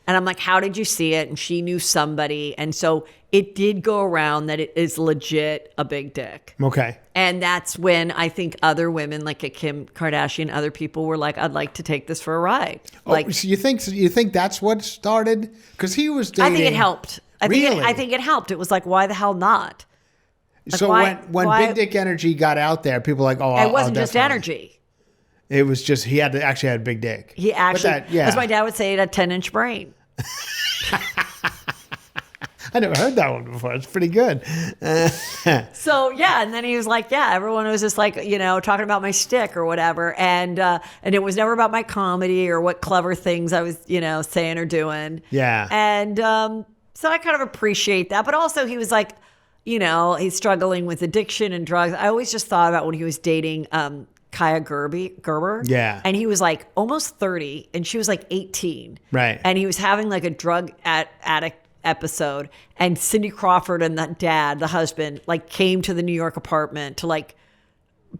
And I'm like, how did you see it? And she knew somebody. And so it did go around that it is legit a big dick. Okay. And that's when I think other women, like a Kim Kardashian, other people were like, I'd like to take this for a ride. Like, so you think that's what started? Because he was dating. I think it helped. I think it helped. It was like, why the hell not? Like, so when big dick energy got out there, people were like, oh, it wasn't just energy. It was just he actually had a big dick. He actually, as my dad would say, it had a 10-inch brain. I never heard that one before. It's pretty good. So yeah, and then he was like, yeah, everyone was just like, talking about my stick or whatever, and it was never about my comedy or what clever things I was, saying or doing. Yeah. And so I kind of appreciate that, but also he was like, he's struggling with addiction and drugs. I always just thought about when he was dating Kaya Gerber. Yeah. And he was like almost 30 and she was like 18. Right. And he was having like a drug addict episode, and Cindy Crawford and the dad, the husband, like came to the New York apartment to like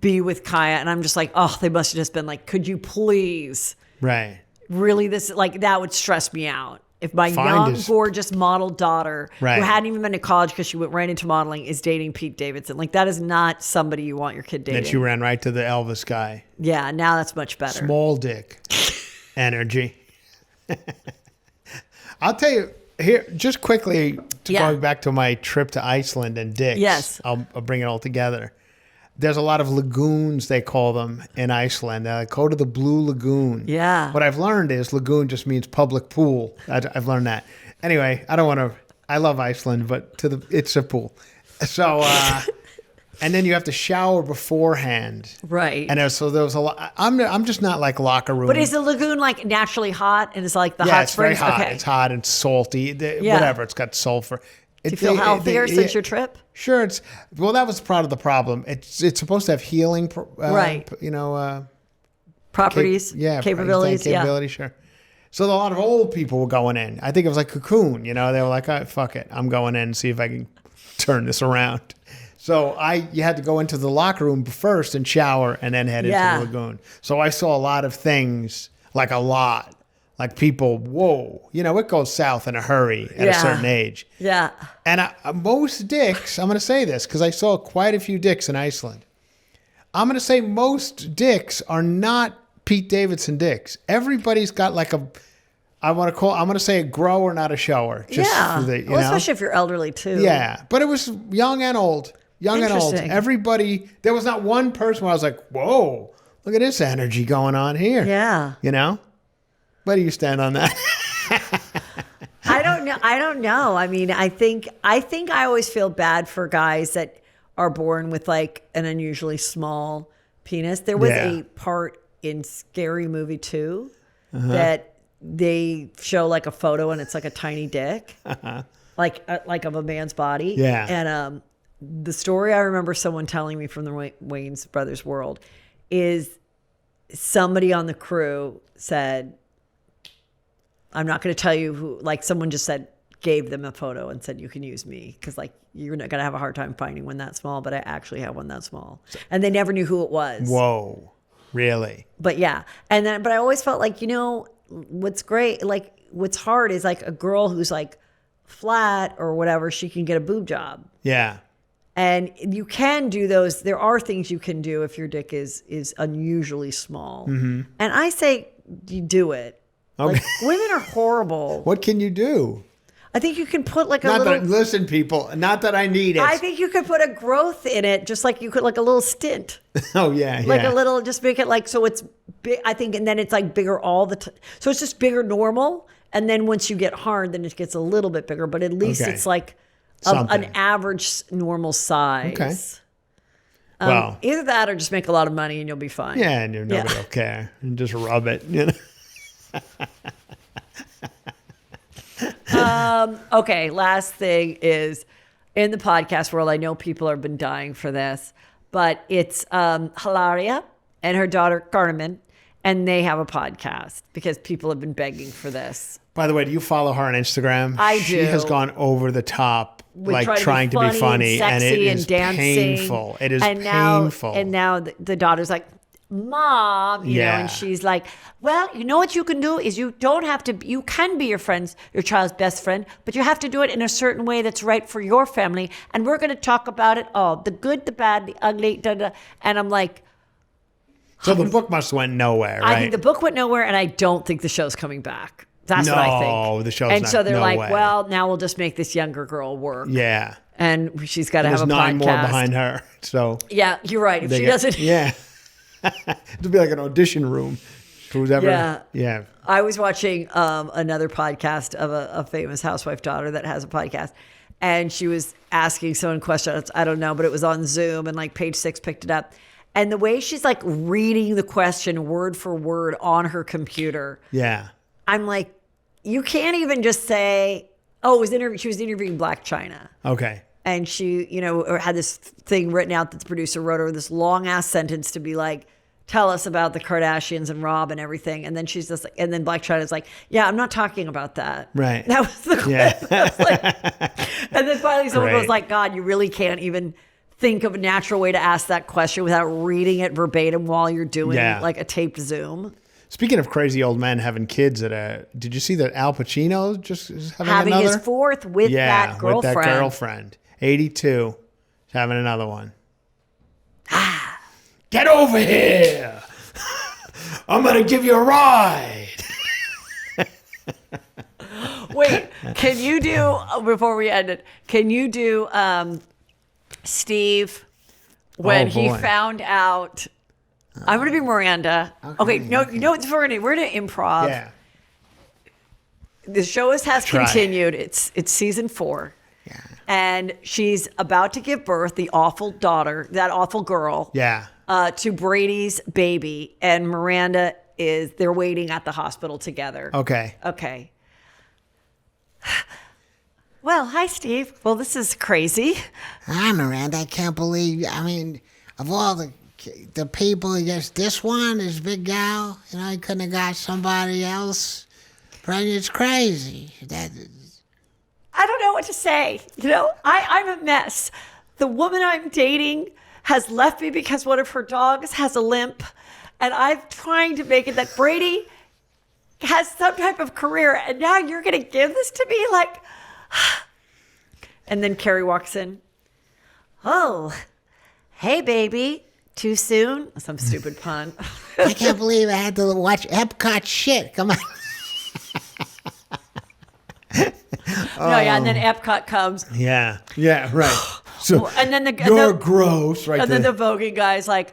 be with Kaya. And I'm just like, oh, they must have just been like, could you please? Right. Really, this, like, that would stress me out. If my young, gorgeous model daughter, who hadn't even been to college because she went right into modeling, is dating Pete Davidson. Like, that is not somebody you want your kid dating. Then she ran right to the Elvis guy. Yeah, now that's much better. Small dick energy. I'll tell you, here, just quickly, going back to my trip to Iceland and dicks. Yes. I'll bring it all together. There's a lot of lagoons, they call them, in Iceland. They're like, go to the Blue Lagoon. Yeah. What I've learned is lagoon just means public pool. I've learned that. Anyway, I don't want to. I love Iceland, but it's a pool. So, and then you have to shower beforehand. Right. And so there was a lot. I'm just not like locker room. But is the lagoon like naturally hot, and it's like the hot springs? It's very hot. Okay. It's hot and salty. Whatever. It's got sulfur. Do you feel healthier since your trip? Sure. That was part of the problem. It's supposed to have healing, properties, capabilities, sure. So a lot of old people were going in. I think it was like Cocoon. They were like, oh, fuck it, I'm going in and see if I can turn this around. So you had to go into the locker room first and shower and then head into the lagoon. So I saw a lot of things, like a lot. Like people, whoa, it goes south in a hurry at a certain age. Yeah. And most dicks, I'm going to say this because I saw quite a few dicks in Iceland. I'm going to say most dicks are not Pete Davidson dicks. Everybody's got like I'm going to say a grower, not a shower. Just especially if you're elderly too. Yeah. But it was young and old. Everybody, there was not one person where I was like, whoa, look at this energy going on here. Yeah. Where do you stand on that? I don't know. I mean, I think I always feel bad for guys that are born with like an unusually small penis. There was a part in Scary Movie 2 that they show like a photo and it's like a tiny dick. like of a man's body. Yeah. And the story I remember someone telling me from the Wayans brothers world is somebody on the crew said, I'm not going to tell you who, like someone just said, gave them a photo and said, you can use me. Cause like, you're not going to have a hard time finding one that small, but I actually have one that small. And they never knew who it was. Whoa. Really? But yeah. And then, but I always felt like, what's great, like what's hard is like a girl who's like flat or whatever, she can get a boob job. Yeah. And you can do those. There are things you can do if your dick is unusually small. Mm-hmm. And I say, you do it. Okay. Like, women are horrible. What can you do? I think you can put like listen, people, not that I need it. I think you could put a growth in it, just like you could like a little stint. Oh, yeah. Like a little, just make it like, so it's big, I think, and then it's like bigger all the time. So it's just bigger normal. And then once you get hard, then it gets a little bit bigger, but at least it's like an average normal size. Okay. Well, either that or just make a lot of money and you'll be fine. Yeah, and nobody will care. And just rub it, Okay, last thing is in the podcast world, I know people have been dying for this, but it's Hilaria and her daughter Carmen, and they have a podcast because people have been begging for this. By the way, do you follow her on Instagram? I do. She has gone over the top, like trying to be funny, and it is painful. It is painful. And now the daughter's like, Mom, you know, and she's like, well, you know what you can do is you can be your child's best friend, but you have to do it in a certain way that's right for your family. And we're going to talk about it all, the good, the bad, the ugly, and I'm like. So the book must have went nowhere, right? I think the book went nowhere, and I don't think the show's coming back. That's what I think. No, the show's and so they're like, well, now we'll just make this younger girl work. Yeah. And she's got to have a podcast. There's 9 more behind her. So. Yeah, you're right. If she doesn't. Yeah. It'll be like an audition room. Who's ever. Yeah. I was watching another podcast of a famous housewife daughter that has a podcast. And she was asking someone questions. I don't know, but it was on Zoom and like Page 6 picked it up. And the way she's like reading the question word for word on her computer. Yeah. I'm like, you can't even just say, she was interviewing Black China. Okay. And she, had this thing written out that the producer wrote her, this long ass sentence to be like, tell us about the Kardashians and Rob and everything. And then she's just like, and then Blac Chyna's like, yeah, I'm not talking about that. Right. That was the question. And then finally someone goes like, God, you really can't even think of a natural way to ask that question without reading it verbatim while you're doing like a taped Zoom. Speaking of crazy old men having kids did you see that Al Pacino just is having another? His fourth with that girlfriend. With that girlfriend. 82. He's having another one. Get over here. I'm going to give you a ride. Wait, can you do, before we end it, can you do Steve when he found out, I'm going to be Miranda. Okay, no, you know what we're going to improv. Yeah. The show has continued. It's season 4. Yeah. And she's about to give birth, the awful daughter, that awful girl. Yeah. To Brady's baby, and Miranda they're waiting at the hospital together. Okay. Well, hi, Steve. Well, this is crazy. Hi, Miranda. I can't believe, of all the people, just this one, this big gal, I couldn't have got somebody else. But it's crazy. I don't know what to say. I'm a mess. The woman I'm dating has left me because one of her dogs has a limp. And I'm trying to make it that Brady has some type of career. And now you're going to give this to me? Like, and then Carrie walks in. Oh, hey, baby. Too soon? Some stupid pun. I can't believe I had to watch Epcot shit. Come on. And then Epcot comes. Yeah, right. So and then you're gross, right? And then the voguing guy's like,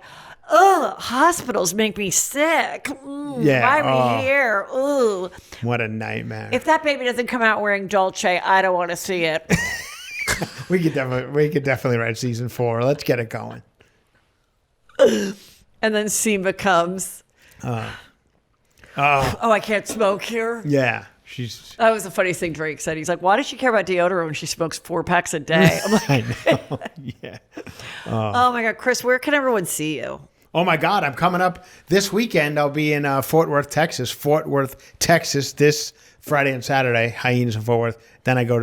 "Oh, hospitals make me sick. Why are we here? Ooh, what a nightmare! If that baby doesn't come out wearing Dolce, I don't want to see it." we could definitely write season 4. Let's get it going. And then Simba comes. I can't smoke here. Yeah. That was the funniest thing Drake said. He's like, why does she care about deodorant when she smokes 4 packs a day? I'm like, I know. Yeah. oh my God, Chris, where can everyone see you? Oh my God, I'm coming up this weekend. I'll be in Fort Worth, Texas. This Friday and Saturday. Hyenas in Fort Worth. Then I go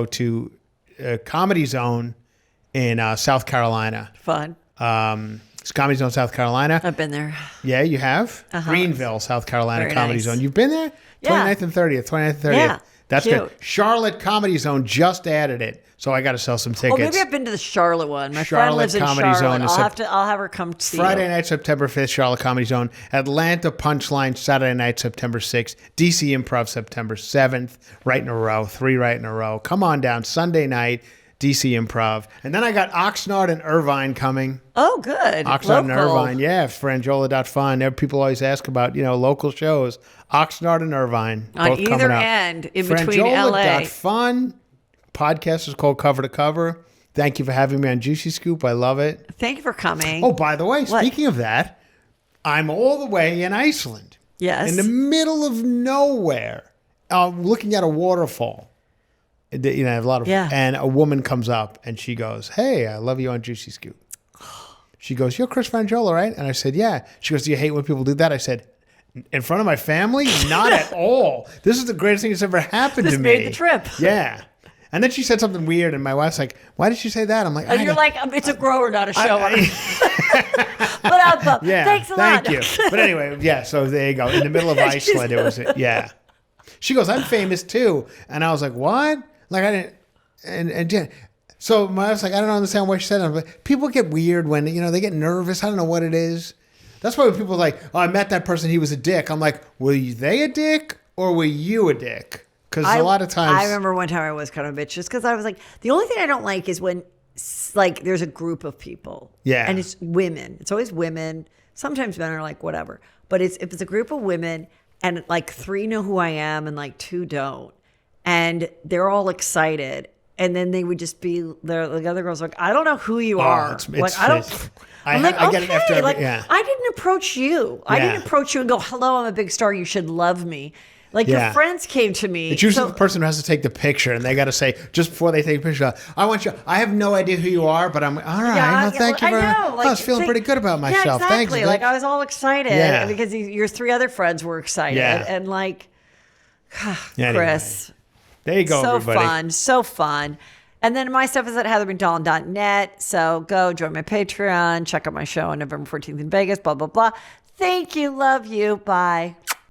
to Comedy Zone in South Carolina. Fun. It's Comedy Zone, South Carolina. I've been there. Yeah, you have? Greenville, South Carolina. Very Comedy nice. Zone. You've been there? Yeah. 29th and 30th. 29th and 30th. Yeah. That's Cute. good. Charlotte Comedy Zone just added it. So I got to sell some tickets. Oh, maybe I've been to the Charlotte one. My friend Charlotte lives in Comedy Charlotte. Zone I'll have her come see Friday you. night, September 5th, Charlotte Comedy Zone. Atlanta Punchline, Saturday night, September 6th. DC Improv, September 7th. Right in a row. 3 right in a row. Come on down. Sunday night, DC Improv. And then I got Oxnard and Irvine coming. Oh, good. Oxnard and Local. Irvine. Yeah, Franjola.fun. There, people always ask about, local shows. Oxnard and Irvine. On both coming either up. end, in between LA. Franjola.fun. Podcast is called Cover to Cover. Thank you for having me on Juicy Scoop. I love it. Thank you for coming. Oh, by the way, What? speaking of that, I'm all the way in Iceland. Yes. In the middle of nowhere, looking at a waterfall. I have a lot of, and a woman comes up and she goes, "Hey, I love you on Juicy Scoop." She goes, "You're Chris Franjola, right?" And I said, "Yeah." She goes, "Do you hate when people do that?" I said, "In front of my family? Not at all. This is the greatest thing that's ever happened to me." This made the trip. Yeah. And then she said something weird, and my wife's like, "Why did she say that?" I'm like, And you're like, it's a grower, not a shower. But yeah, thanks a lot. Thank you. But anyway, yeah, so there you go. In the middle of Iceland, it was, yeah. She goes, "I'm famous too." And I was like, "What?" Like, I didn't, and yeah. So my wife's like, "I don't understand why she said that." But people get weird when, they get nervous. I don't know what it is. That's why when people are like, "Oh, I met that person, he was a dick." I'm like, were they a dick or were you a dick? Because a lot of times. I remember one time I was kind of a bitch just because I was like, the only thing I don't like is when, like, there's a group of people. Yeah. And it's women. It's always women. Sometimes men are like, whatever. But if it's a group of women and like 3 know who I am and like 2 don't, and they're all excited, and then they would just be there. The other girls are like, I don't know who you are. It's I don't. I'm like, I get it after every, like, yeah. I didn't approach you. I Yeah. didn't approach you and go, hello, I'm a big star. You should love me. Like, Yeah. your friends came to me. It's usually the person who has to take the picture, and they got to say, just before they take a picture, I have no idea who you are, but I'm all right. Yeah, well, thank you very much. know, I was feeling pretty good about myself. Yeah, exactly. Thanks. Like, I was all excited Yeah. because your 3 other friends were excited. Yeah. And like, Anyway, Chris, there you go, so everybody. so fun. And then my stuff is at heathermcdonald.net. So go join my Patreon, check out my show on November 14th in Vegas, blah, blah, blah. Thank you. Love you. Bye.